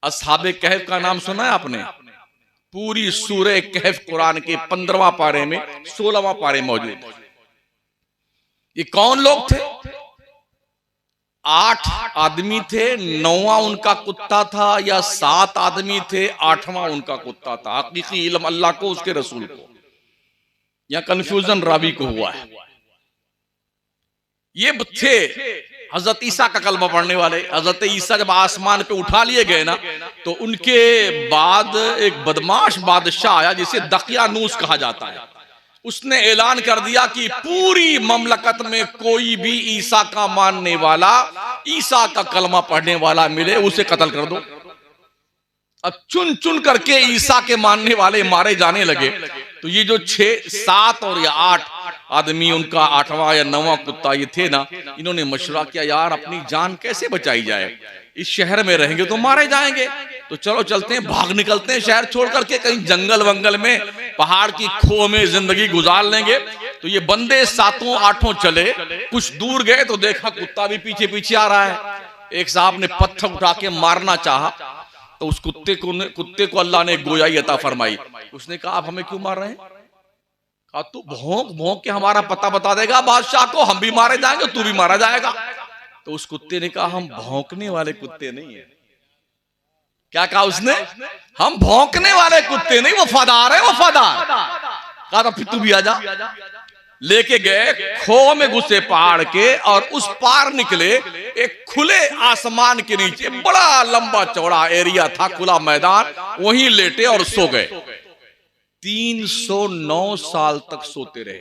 अस्हाबे कहफ का नाम सुना है आपने? पूरी सूरह कहफ कुरान के 15वां पारे में 16वां पारे मौजूद। ये कौन लोग थे? 8 आदमी थे, 9वां उनका कुत्ता था, या 7 आदमी थे, 8वां उनका कुत्ता था। हकीकी इल्म अल्लाह को, उसके रसूल को, या कंफ्यूजन रावी को हुआ है। ये थे हजरत ईसा का कलमा पढ़ने वाले। हजरत ईसा जब आसमान पे उठा लिए गए ना, तो उनके बाद एक बदमाश बादशाह आया जिसे दकियानूस कहा जाता है। उसने ऐलान कर दिया कि पूरी ममलकत में कोई भी ईसा का मानने वाला, ईसा का कलमा पढ़ने वाला मिले उसे कत्ल कर दो। अब चुन चुन करके ईसा के मानने वाले मारे जाने लगे। तो ये जो 6, 7 और या 8 आदमी, उनका 8वां या 9वां कुत्ता ये थे ना, इन्होंने मशवरा किया यार अपनी जान कैसे बचाई जाए, इस शहर में रहेंगे तो मारे जाएंगे, तो चलो चलते हैं, भाग निकलते हैं शहर छोड़ करके, कहीं जंगल वंगल में, पहाड़ की खो में जिंदगी गुजार लेंगे। तो ये बंदे 7 8 चले, कुछ दूर गए तो देखा कुत्ता भी पीछे पीछे आ रहा है। एक साहब ने पत्थर उठा के मारना चाहा, तो उस कुत्ते को अल्लाह ने गोयाई अता फरमाई। उसने कहा आप हमें क्यों मार रहे हैं? कहा तू भौंक भौंक के हमारा पता बता देगा बादशाह को, हम भी मारे जाएंगे, तू भी मारा जाएगा। तो उस कुत्ते ने कहा हम भौंकने वाले कुत्ते नहीं है। क्या कहा उसने? हम भौंकने वाले कुत्ते नहीं, वफादार है, वफादार। कहा तो फिर तू भी आजा। लेके गए, खो में घुसे पहाड़ के, और उस पार निकले एक खुले आसमान के नीचे बड़ा लंबा चौड़ा एरिया था, खुला मैदान, वहीं लेटे और सो गए। 309 साल तक सोते रहे।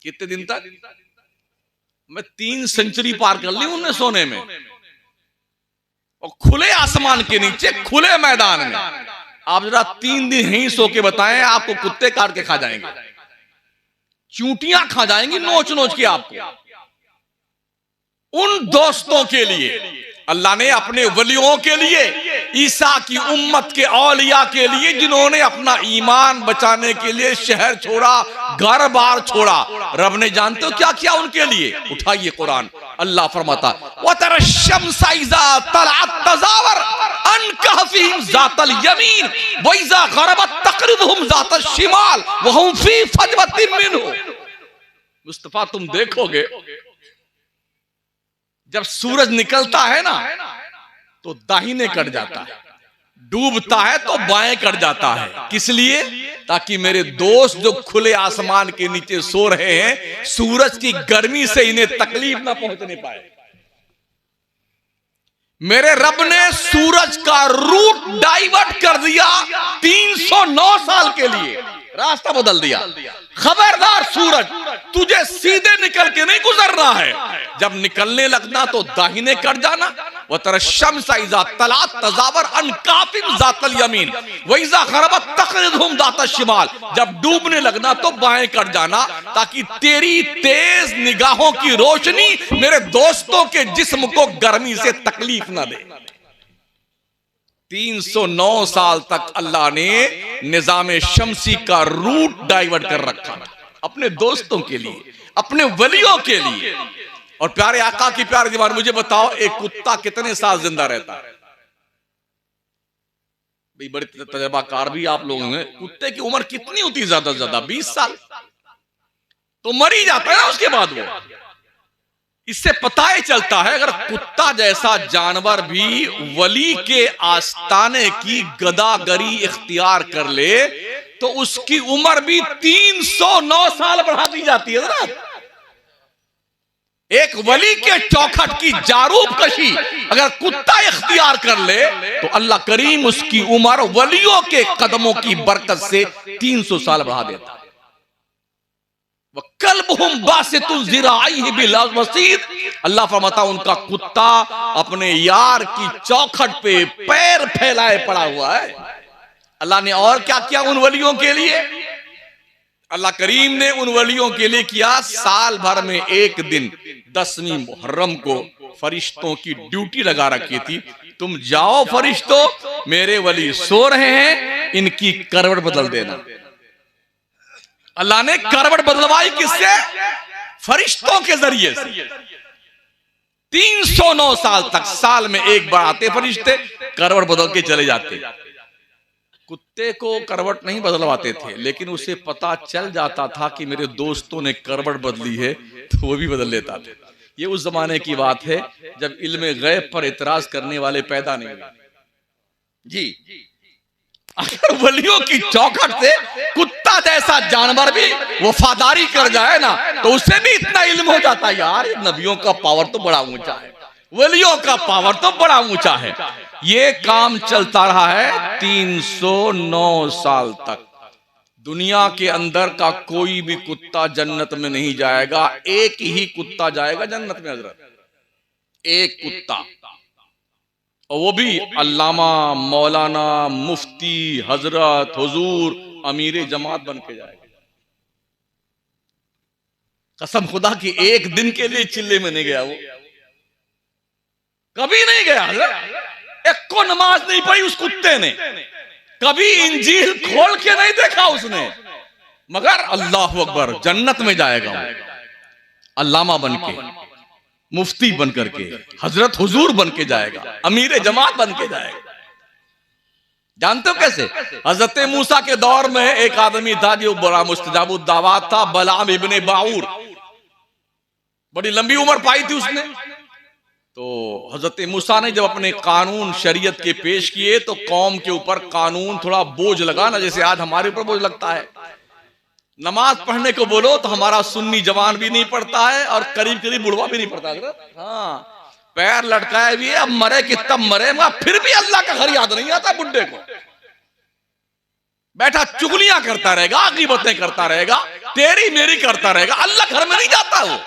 कितने दिन तक? मैं 3 सेंचुरी पार कर ली उन्हें सोने में, और खुले आसमान के नीचे खुले मैदान में। आप जरा 3 दिन यहीं सो के बताएं, आपको कुत्ते काट के खा जाएंगे, चूंटियां खा जाएंगी नोच नोच के आपको। उन दोस्तों के लिए अल्लाह ने, अपने वलियों के लिए, ईसा की उम्मत के औलिया के लिए, जिन्होंने अपना ईमान बचाने के लिए शहर छोड़ा, घर बार छोड़ा, रब ने जानते हो क्या किया उनके लिए? उठाइए कुरान, अल्लाह फरमाता वतरशम्सा इज़ा तलअत तज़ावर अन कहफिहिम ज़ातल यमीन व इज़ा ग़रबत तक़रिदुहुम ज़ातल शिमाल व हुम फ़ी फजवतिन मिन्हु। मुस्तफा तुम देखोगे जब सूरज निकलता है ना तो दाहिने कट जाता है, डूबता है तो बाएं कट जाता है। किस लिए? ताकि मेरे दोस्त जो खुले आसमान के नीचे सो रहे हैं, सूरज की गर्मी से इन्हें तकलीफ ना पहुंचने पाए। मेरे रब ने सूरज का रूट डाइवर्ट कर दिया 309 साल के लिए, रास्ता बदल दिया। खबरदार सूरज, तुझे सीधे निकल के नहीं गुजरना है, जब निकलने लगना तो दाहिने कट जाना। वह तरशम्स इज़ा तलात तज़ावर अन काफिन ज़ातल यमीन व इज़ा ग़रबत तक़रिज़हुम ज़ातल शिमाल, जब डूबने लगना तो बाएं कट जाना, ताकि तेरी तेज निगाहों की रोशनी मेरे दोस्तों के जिस्म को गर्मी से तकलीफ ना दे। 309 साल तक अल्लाह ने निजाम शमसी का रूट डाइवर्ट कर रखा अपने दोस्तों के लिए, अपने वलियों के लिए। और प्यारे आका की प्यारे दीवार, मुझे बताओ एक कुत्ता कितने साल जिंदा रहता है? भाई बड़े तजर्बाकार भी आप लोगों में, कुत्ते की उम्र कितनी होती है? ज्यादा से ज्यादा 20 साल, तो मर ही जाता है ना उसके बाद वो। इससे पता ही चलता है अगर कुत्ता जैसा जानवर भी वली के आस्ताने की गदागरी इख्तियार कर ले तो उसकी उम्र भी 309 साल बढ़ा दी जाती है ना। एक वली के चौखट की जारूब कशी अगर कुत्ता इख्तियार कर ले तो अल्लाह करीम उसकी उम्र वलियों के कदमों की बरकत से 300 साल बढ़ा देता है। कल्बुहुम बासितुन ज़िराइहि बिल वसीद, अल्लाह फरमाता उनका कुत्ता अपने यार की चौखट पे पैर फैलाए पड़ा हुआ है। अल्लाह ने और क्या किया उन वलियों के लिए? अल्लाह करीम ने उन वलियों के लिए किया, साल भर में एक दिन 10वीं मुहर्रम को फरिश्तों की ड्यूटी लगा रखी थी। तुम जाओ फरिश्तों, मेरे वली सो रहे हैं, इनकी करवट बदल देना। अल्लाह ने करवट बदलवाई किससे? फरिश्तों के जरिए से। 309 साल तक साल में एक बार आते फरिश्ते, करवट बदल के चले जाते। कुत्ते को करवट नहीं बदलवाते थे, लेकिन उसे पता चल जाता था कि मेरे दोस्तों ने करवट बदली है, तो वो भी बदल लेता था। ये उस जमाने की बात है जब इल्म गैब पर इतराज करने वाले पैदा नहीं हुए। जी, अगर वलियों की चौखट से कुत्ता जैसा जानवर भी वफादारी कर जाए ना तो उससे भी इतना इल्म हो जाता है, यार नबियों का पावर तो बड़ा ऊंचा है, वलियों का पावर तो बड़ा ऊंचा है। ये काम चलता रहा है 309 साल तक। दुनिया के अंदर का कोई भी कुत्ता जन्नत में नहीं जाएगा, एक ही कुत्ता जाएगा जन्नत में हजरत, एक कुत्ता, और वो भी अल्लामा, मौलाना, मुफ्ती, हजरत, हुजूर, अमीर जमात बन के जाएगा। कसम खुदा की एक दिन के लिए चिल्ले में नहीं गया, वो कभी नहीं गया हजरत। एक को नमाज नहीं पढ़ी उस कुत्ते ने, कभी इंजील खोल के नहीं देखा उसने, मगर अल्लाह अकबर जन्नत में जाएगा वो, अल्लामा बन के, मुफ्ती बन करके, हजरत हुजूर बन के जाएगा, अमीर जमात बन के जाएगा। जानते हो कैसे? हजरत मूसा के दौर में एक आदमी था जो बड़ा मुस्तजाबुद दावत था, बलाम इब्ने बाऊर, बड़ी लंबी उम्र पाई थी उसने। तो हजरत मूसा ने जब अपने कानून शरीयत के पेश किए तो कौम के ऊपर कानून थोड़ा बोझ लगा ना, जैसे आज हमारे ऊपर बोझ लगता है। नमाज पढ़ने को बोलो तो हमारा सुन्नी जवान भी नहीं पढ़ता है और करीब करीब बुढ़वा भी नहीं पढ़ता। हाँ, पैर लटकाए भी है, अब मरे कि तब मरे, मगर फिर भी अल्लाह का घर याद नहीं आता बुढ़े को। बैठा चुगलियां करता रहेगा, गीबतें करता रहेगा, तेरी मेरी करता रहेगा, अल्लाह घर में नहीं जाता वो।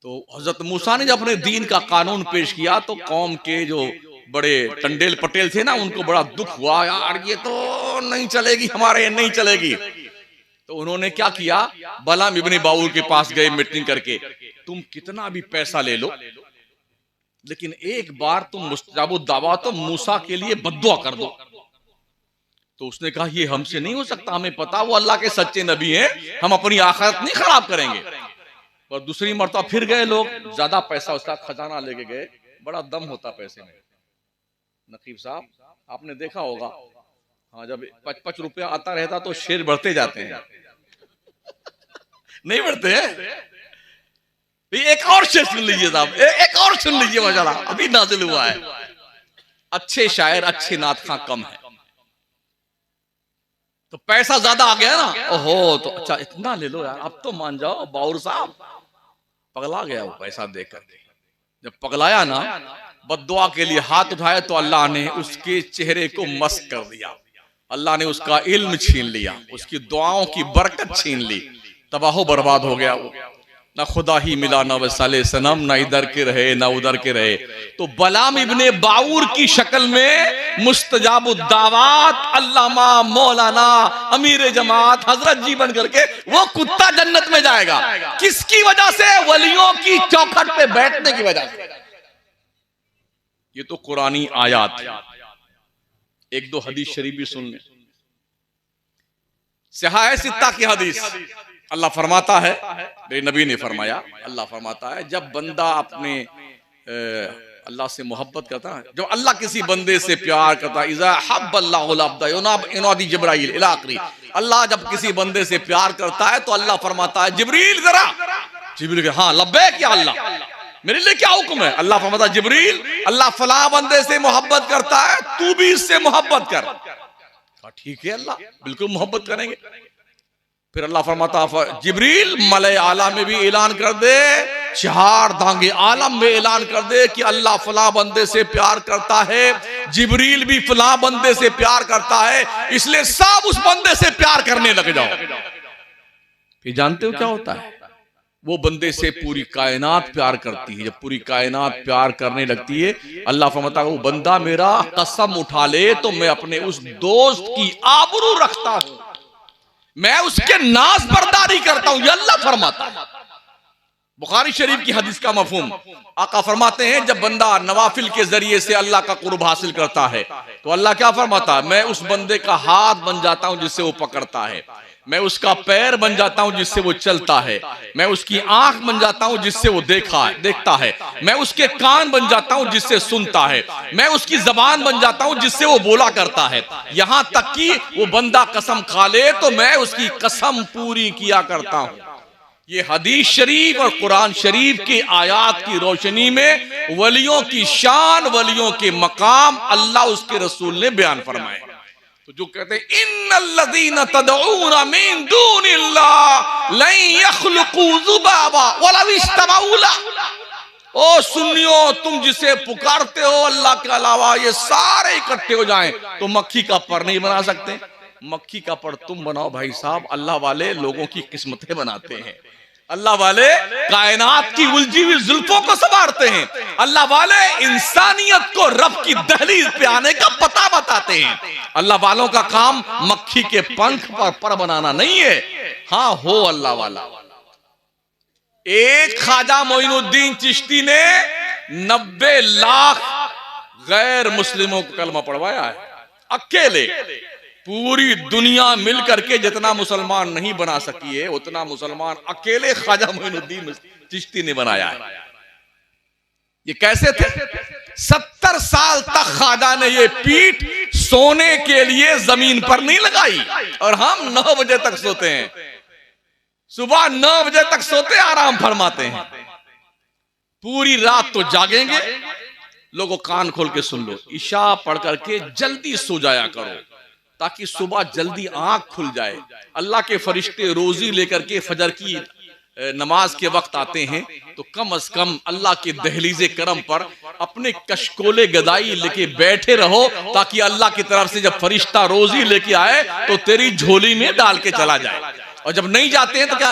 तो हजरत मूसा ने जब अपने दीन का कानून पेश किया तो कौम के जो बड़े टंडेल पटेल थे ना, उनको बड़ा दुख हुआ, यार ये तो नहीं चलेगी, हमारे नहीं चलेगी। तो उन्होंने क्या किया, बलाम इब्ने बाऊर के पास गए मीटिंग करके, तुम कितना भी पैसा ले लो लेकिन एक बार तुम मुस्तजाबुद दावा तो मूसा के लिए बद्दुआ कर दो। तो उसने कहा ये हमसे नहीं हो सकता, हमें पता वो अल्लाह के सच्चे नबी हैं, हम अपनी आखिरत नहीं खराब करेंगे। और दूसरी मरतबा फिर गए लोग, ज्यादा पैसा उसका खजाना लेके गए, बड़ा दम होता पैसे में। नकीब साहब आपने देखा होगा, हाँ, जब 5-5 रुपया आता रहता तो शेर बढ़ते जाते हैं। नहीं पढ़ते हैं? एक और शेर सुन लीजिए साहब, एक और सुन लीजिए, माशाल्लाह अभी नाजिल हुआ है। अच्छे शायर अच्छे नात खां कम है, तो पैसा ज्यादा आ गया ना, ओहो तो अच्छा इतना ले लो यार, अब तो मान जाओ। बाउर साहब पगला गया वो पैसा देकर के। जब पगलाया ना, बद्दुआ के लिए हाथ उठाया तो अल्लाह ने उसके चेहरे को मस्क कर दिया, अल्लाह ने उसका इल्म छीन लिया, उसकी दुआओं की बरकत छीन ली, तबाह बर्बाद हो गया वो। ना खुदा ही मिला ना वसाले सनम, ना इधर के रहे ना उधर के रहे। तो बलाम इब्ने बाऊर की शक्ल में मुस्तजाबुद्दावात अल्लामा मौलाना अमीर जमात हजरत जी बन करके वो कुत्ता जन्नत में जाएगा। किसकी वजह से? वलियों की चौखट पे बैठने की वजह से। ये तो कुरानी आयात। एक दो हदीस शरीफ भी सुन लें। सहाह सित्ता की हदीस, अल्लाह फरमाता है, मेरे नबी ने फरमाया, अल्लाह फरमाता है जब बंदा अपने अल्लाह से मोहब्बत करता है, जब अल्लाह किसी बंदे से प्यार करता है, इज़ा हब्बल्लाहु अब्दा युनादी जिब्राइल इला आखिरी, अल्लाह जब किसी बंदे से प्यार करता है तो अल्लाह फरमाता है जिब्रील जरा। जिब्रील हाँ लब्बैक या अल्लाह, मेरे लिए क्या हुक्म है? अल्लाह फरमाता है जिब्रील अल्लाह फला बंदे से मोहब्बत करता है, तू भी इससे मोहब्बत कर। ठीक है अल्लाह बिल्कुल मोहब्बत करेंगे। फिर अल्लाह फरमाता जिब्रील मलय आला में भी ऐलान कर दे, चार दांगे आलम में ऐलान कर दे कि अल्लाह फला बंदे से प्यार करता है, जिब्रील भी फला बंदे से प्यार करता है, इसलिए सब उस बंदे से प्यार करने लग जाओ। फिर जानते हो क्या होता है? वो बंदे से पूरी कायनात प्यार करती है। जब पूरी कायनात प्यार करने लगती है, अल्लाह फरमाता है वो बंदा मेरा कसम उठा ले तो मैं अपने उस दोस्त की आबरू रखता हूं, मैं उसके नाज बर्दारी करता हूं, ये अल्लाह फरमाता है। बुखारी शरीफ की हदीस का मफहूम, आका फरमाते हैं जब बंदा नवाफिल के जरिए से अल्लाह का कुर्ब हासिल करता है तो अल्लाह क्या फरमाता है, मैं उस बंदे का हाथ बन जाता हूं जिससे वो पकड़ता है, मैं उसका पैर बन जाता हूं जिससे वो चलता है, मैं उसकी आंख बन जाता हूं जिससे वो देखता है, मैं उसके कान बन जाता हूं जिससे सुनता है, मैं उसकी जबान बन जाता हूं जिससे वो बोला करता है, यहां तक कि वो बंदा कसम खा ले तो मैं उसकी कसम पूरी किया करता हूं। ये हदीस शरीफ और कुरान शरीफ की आयात की रोशनी में वलियों की शान, वलियों के मकाम अल्लाह उसके रसूल ने बयान फरमाए। तो जो कहते हैं इन्नल्लज़ीना तदऊना मिन दूनिल्लाह लन यख्लुकू ज़ुबाबा वलौ इस्तमऊ ला, ओ सुन्नियों तुम जिसे पुकारते हो अल्लाह के अलावा ये सारे इकट्ठे हो जाएं तो मक्खी का पर नहीं बना सकते। मक्खी का पर तुम बनाओ भाई साहब, अल्लाह वाले लोगों की किस्मतें बनाते हैं, अल्लाह वाले कायनात की उलझी हुई जुल्फों को संवारते हैं, अल्लाह वाले इंसानियत को रब की दहलीज पे आने का पता बताते हैं। अल्लाह वालों का काम मक्खी के पंख पर बनाना नहीं है। हाँ हो अल्लाह वाला। एक ख्वाजा मोइनुद्दीन चिश्ती ने 90 लाख गैर मुस्लिमों को कलमा पढ़वाया है अकेले। पूरी दुनिया मिल करके जितना मुसलमान नहीं बना सकी है उतना मुसलमान अकेले ख्वाजा मोइनुद्दीन चिश्ती ने बनाया है। ये कैसे थे? 70 साल तक ख्वाजा ने ये पीठ सोने के लिए जमीन पर नहीं लगाई, और हम 9 बजे तक सोते हैं, सुबह 9 बजे तक सोते आराम फरमाते हैं, पूरी रात तो जागेंगे। लोगों कान खोल के सुन लो, इशा पढ़ करके जल्दी सो जाया करो ताकि सुबह जल्दी आंख खुल जाए। अल्लाह के फरिश्ते रोजी लेकर के फजर की नमाज के वक्त आते हैं तो कम से कम अल्लाह के दहलीज़े करम पर अपने कशकोले गदाई लेके बैठे रहो ताकि अल्लाह की तरफ से जब फरिश्ता रोजी लेके आए तो तेरी झोली में डाल के चला जाए। और जब नहीं जाते हैं तो क्या,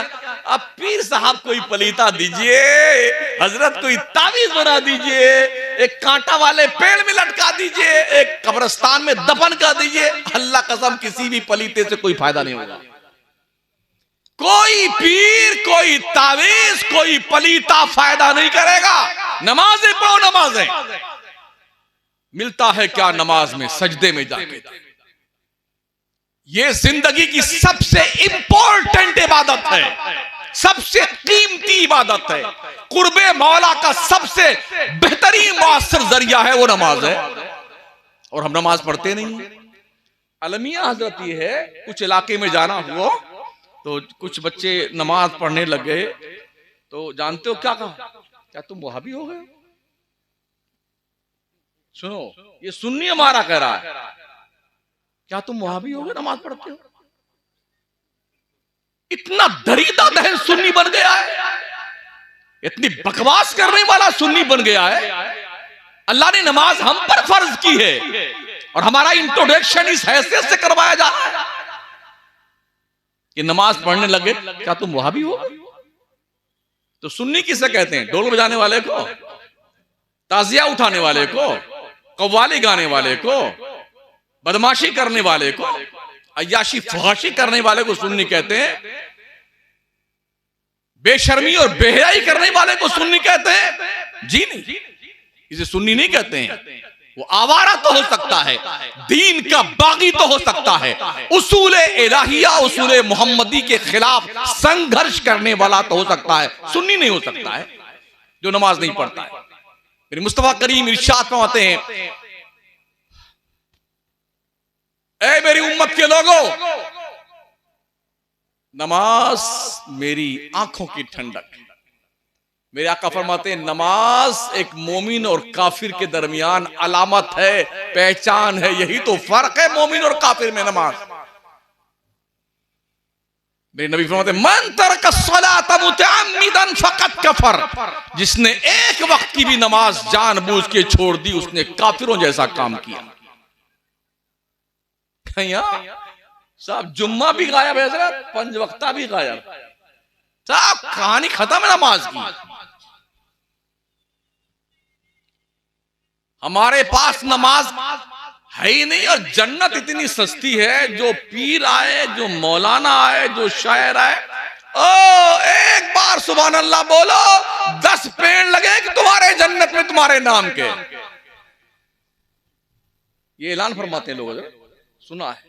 अब पीर साहब कोई पलीता दीजिए, हजरत कोई तावीज बना दीजिए, एक कांटा वाले पेड़ में लटका दीजिए, एक कब्रिस्तान में दफन कर दीजिए। अल्लाह कसम किसी भी पलीते से कोई फायदा नहीं होगा। कोई पीर, कोई तावीज, कोई पलीता फायदा नहीं करेगा। नमाजें पढ़ो, नमाजें मिलता है क्या नमाज में, सजदे में जाके। ये जिंदगी की सबसे इंपॉर्टेंट इबादत है, सबसे कीमती इबादत है। कुर्बे मौला का सबसे बेहतरीन मुअस्सर जरिया है वो नमाज है, और हम नमाज पढ़ते नहीं। अलमिया हजरत ये है, कुछ इलाके में जाना हुआ तो कुछ बच्चे नमाज पढ़ने लग गए, तो जानते हो क्या कहा? क्या तुम वहाबी हो गए? सुनो, ये सुन्नी हमारा कह रहा है, क्या तुम वहाबी हो गए, नमाज पढ़ते हो? इतना दरीदा दहन सुन्नी बन गया है, इतनी बकवास करने वाला सुन्नी बन गया है। अल्लाह ने नमाज हम पर फर्ज की है और हमारा इंट्रोडक्शन इस हैसियत से करवाया जा रहा है कि नमाज पढ़ने लगे, क्या तुम वहाबी हो? तो सुन्नी किसे कहते हैं? ढोल बजाने वाले को, ताजिया उठाने वाले को, कव्वाली गाने वाले को, बदमाशी करने वाले को, अय्याशी फहाशी करने वाले को सुन्नी कहते हैं। बेशर्मी और बेहयाई करने वाले को सुन्नी कहते हैं? जी नहीं, इसे सुन्नी नहीं कहते हैं। वो आवारा तो हो सकता है, दीन का बागी तो हो सकता है, उसूले इलाहिया उसूले मोहम्मदी के खिलाफ संघर्ष करने वाला तो हो सकता है, सुन्नी नहीं हो सकता है जो नमाज नहीं पढ़ता है। मेरे मुस्तफा करीम इरशाद फरमाते हैं, ऐ मेरी उम्मत के लोगों, नमाज मेरी आंखों की ठंडक। मेरे आका फरमाते हैं, नमाज एक मोमिन और काफिर के दरमियान अलामत है, पहचान है। यही तो फर्क है मोमिन और काफिर में, नमाज। मेरे नबी फरमाते हैं, मन तरक सलात मुतअम्मिदन फकत कफर। जिसने एक वक्त की भी नमाज जानबूझ के छोड़ दी, उसने काफिरों जैसा काम किया। साहब जुम्मा भी गायब है, पंज वक्ता भी गायब, साहब कहानी खत्म है नमाज की। हमारे पास नमाज है ही नहीं, और जन्नत इतनी सस्ती है, जो पीर आए, जो मौलाना आए, जो शायर आए, ओ एक बार सुभान अल्लाह बोलो, 10 पेड़ लगे कि तुम्हारे जन्नत में तुम्हारे नाम के। ये ऐलान फरमाते हैं लोग, सुना है,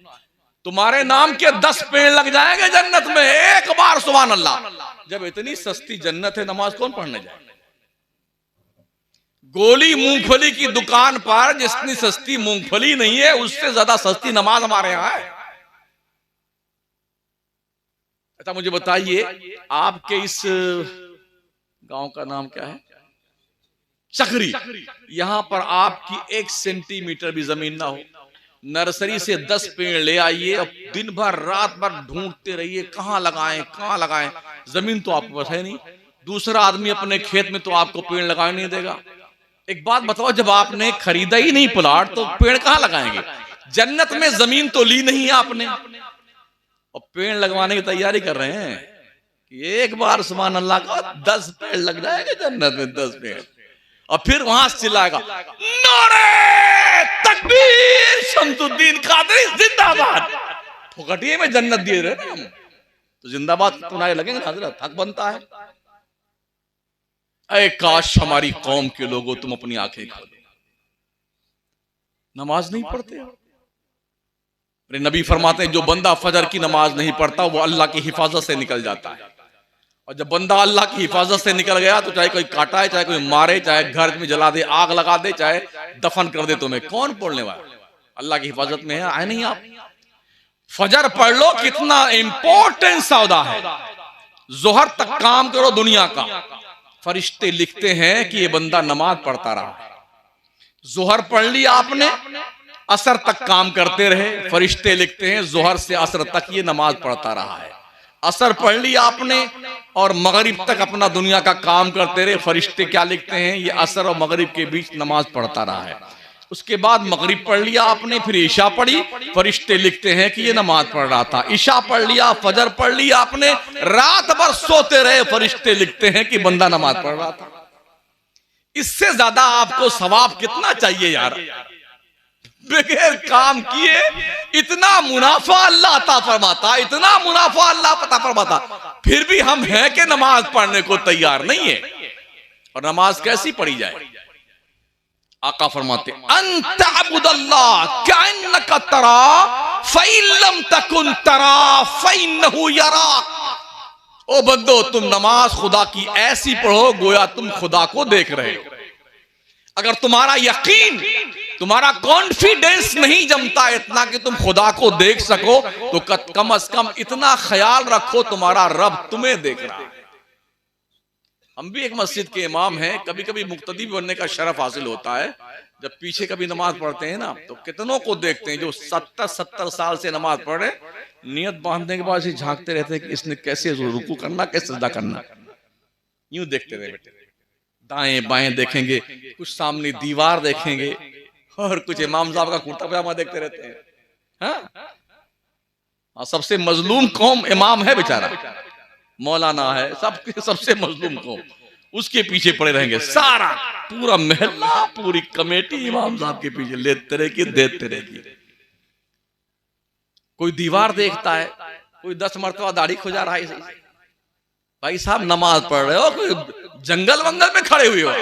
तुम्हारे नाम के 10 पेड़ लग जाएंगे जन्नत में, एक बार सुभान अल्लाह। जब इतनी सस्ती जन्नत है, नमाज कौन पढ़ने जाए? गोली मूंगफली की दुकान पर जितनी सस्ती मूंगफली नहीं है, उससे ज्यादा सस्ती नमाज हमारे यहां है। अच्छा मुझे बताइए, आपके इस गांव का नाम क्या है? चकरी। यहां पर आपकी 1 सेंटीमीटर भी जमीन ना हो, नर्सरी से 10 पेड़ ले आइए, अब दिन भर रात भर ढूंढते रहिए, कहां लगाएं कहां लगाएं। जमीन तो आपके पास है नहीं, दूसरा आदमी अपने खेत में तो आपको पेड़ लगाने नहीं देगा। एक बात बताओ, जब आपने खरीदा ही नहीं प्लाट, तो पेड़ कहां लगाएंगे? जन्नत में जमीन तो ली नहीं है आपने, और पेड़ लगवाने की तैयारी कर रहे हैं कि एक बार सुभान अल्लाह का 10 पेड़ लग जाएंगे जन्नत में, 10 पेड़। और फिर वहां से चिल्लाएगा, नारे तकबीर, शमसुद्दीन कादरी जिंदाबाद। फुकटिए में जन्नत दिए रहे हम, तो जिंदाबाद सुनाए लगेंगे ना हजरत, हक बनता है। ऐ काश हमारी कौम के लोगों, तुम अपनी आंखें खोलो, नमाज नहीं पढ़ते हो। मेरे नबी फरमाते हैं, जो बंदा फजर की नमाज नहीं पढ़ता, वो अल्लाह की हिफाजत से निकल जाता है। और जब बंदा अल्लाह की हिफाजत से निकल गया, तो चाहे कोई काटा है, चाहे कोई मारे, चाहे घर में जला दे, आग लगा दे, चाहे दफन कर दे, तुम्हें कौन पढ़ने वाला? अल्लाह की हिफाजत में है, आए नहीं आप? फजर पढ़ लो, कितना इंपॉर्टेंट सौदा है। जोहर तक काम करो दुनिया का, फरिश्ते लिखते हैं कि ये बंदा नमाज पढ़ता रहा है। जोहर पढ़ ली आपने, असर तक काम करते रहे, फरिश्ते लिखते हैं जोहर से असर तक ये नमाज पढ़ता रहा है। असर पढ़ ली आपने और मगरिब तक अपना दुनिया का काम करते रहे, फरिश्ते क्या लिखते हैं? ये असर और मगरिब के बीच नमाज पढ़ता रहा है। उसके बाद मगरिब पढ़ लिया आपने, फिर ईशा पढ़ी, फरिश्ते लिखते हैं कि ये नमाज पढ़ रहा था। ईशा पढ़ लिया, फजर पढ़ लिया आपने, रात भर सोते रहे, फरिश्ते लिखते हैं कि बंदा नमाज पढ़ रहा था। इससे ज्यादा आपको सवाब कितना चाहिए यार? बगैर काम किए इतना मुनाफा अल्लाह अता फरमाता, इतना मुनाफा अल्लाह अता फरमाता, फिर भी हम हैं कि नमाज पढ़ने को तैयार नहीं है। और नमाज कैसी पढ़ी जाए? आका फरमाते, अंत अब्दुल्लाह कअन्नका तरा फइन लम तकुन तरा फइन्नहु यराक। ओ बंदो, तुम नमाज खुदा की ऐसी पढ़ो गोया तुम खुदा को देख रहे हो। अगर तुम्हारा यकीन तुम्हारा कॉन्फिडेंस नहीं जमता इतना कि तुम खुदा को देख सको, तो कम से कम इतना ख्याल रखो तुम्हारा रब तुम्हें देख रहा है। हम भी एक मस्जिद के इमाम हैं, कभी कभी मुक्तदी बनने का शरफ हासिल होता है। जब पीछे कभी नमाज पढ़ते हैं ना, तो कितनों को देखते हैं जो 70 साल से नमाज पढ़ रहे, नियत बांधने के बाद झांकते रहते हैं कि इसने कैसे रुकू करना, कैसे सजदा करना। यूं देखते रहे बेटे, दाएं बाएं देखेंगे, कुछ सामने दीवार देखेंगे, और कुछ इमाम साहब का कुर्ता पजामा देखते रहते हैं। हाँ, सबसे मजलूम कौम इमाम है बेचारा, मौलाना है, सबसे मजलूम कौम, उसके पीछे पड़े रहेंगे। सारा पूरा महल्ला, पूरी कमेटी इमाम साहब के पीछे लेते रहेगी, देते रहेगी। कोई दीवार देखता है, कोई 10 मरतबा दाढ़ी खुजा रहा है। भाई साहब नमाज पढ़ रहे हो, कोई जंगल वंगल में खड़े हुए हो?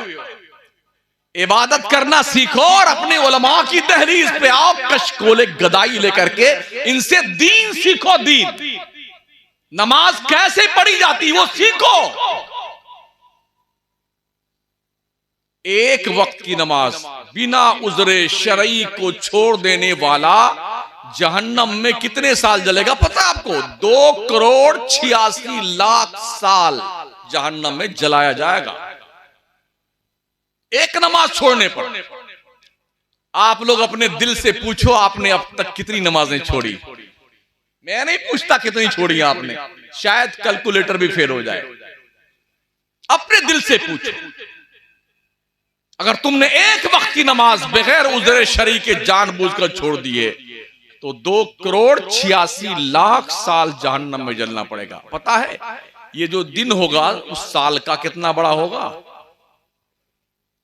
इबादत करना सीखो और अपने उलमा की तहरीर पे आओ, कशकोले गदाई लेकर के इनसे दीन सीखो। दीन, नमाज कैसे पढ़ी जाती वो सीखो। एक वक्त की नमाज बिना उज़्रे शरई को छोड़ देने वाला जहन्नम में कितने साल जलेगा पता आपको? 2,86,00,000 साल जहन्नम में जलाया जाएगा एक नमाज छोड़ने पर। आप लोग अपने दिल से पूछो, आपने अब तक कितनी नमाजें छोड़ी? मैं नहीं पूछता कितनी छोड़ी आपने, शायद कैलकुलेटर भी फेल हो जाए। अपने दिल से पूछो, अगर तुमने एक वक्त की नमाज बगैर उज़्र शरई के जानबूझकर छोड़ दिए तो 2,86,00,000 साल जहन्नम में जलना पड़ेगा। पता है ये जो दिन होगा उस साल का कितना बड़ा होगा?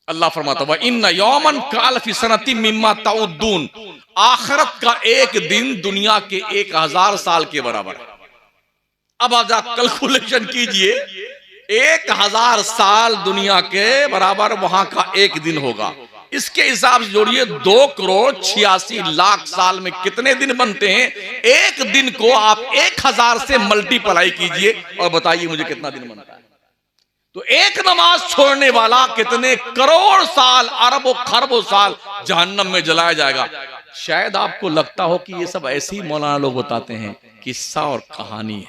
अल्लाह फरमाता है इन्ना यौमन कालफी सनती मिम्मा ताउद्दून, आखिरत का एक दिन दुनिया के 1,000 साल के बराबर। अब आप कैलकुलेशन कीजिए, 1,000 साल दुनिया के बराबर वहां का एक दिन होगा। इसके हिसाब से जोड़िए 2,86,00,000 साल में कितने दिन बनते हैं? एक दिन को आप 1,000 से मल्टीप्लाई कीजिए और बताइए मुझे कितना दिन बनता है। तो एक नमाज छोड़ने वाला कितने करोड़ साल, अरबों खरबों साल जहन्नम में जलाया जाएगा। शायद आपको लगता हो कि ये सब ऐसे ही मौलाना लोग बताते हैं, किस्सा और कहानी है।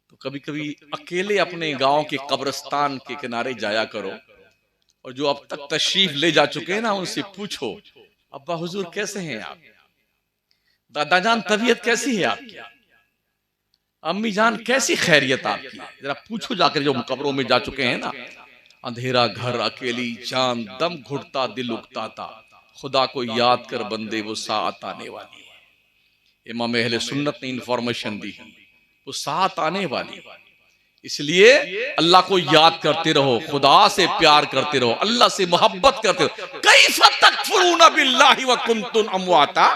तो कभी कभी अकेले अपने गांव के कब्रिस्तान के किनारे जाया करो, और जो अब तक तशरीफ ले जा चुके हैं ना, उनसे पूछो अब्बा हुजूर कैसे हैं आप? दादा जान तबीयत कैसी है आपकी? अम्मी जान कैसी खैरियत आपकी? जरा पूछो जाकर, जो कब्रों में जा चुके हैं ना। अंधेरा घर, अकेली जान, दम घुटता दिल उकताता, खुदा को याद कर बंदे वो साथ आने वाली है। इमाम अहले सुन्नत ने इंफॉर्मेशन दी है, वो साथ आने वाली। इसलिए अल्लाह को याद करते रहो, खुदा से प्यार करते रहो, अल्लाह से मोहब्बत करते रहो। कैफ़ तकफुरून बिल्लाहि व कुंतुम अमवाता,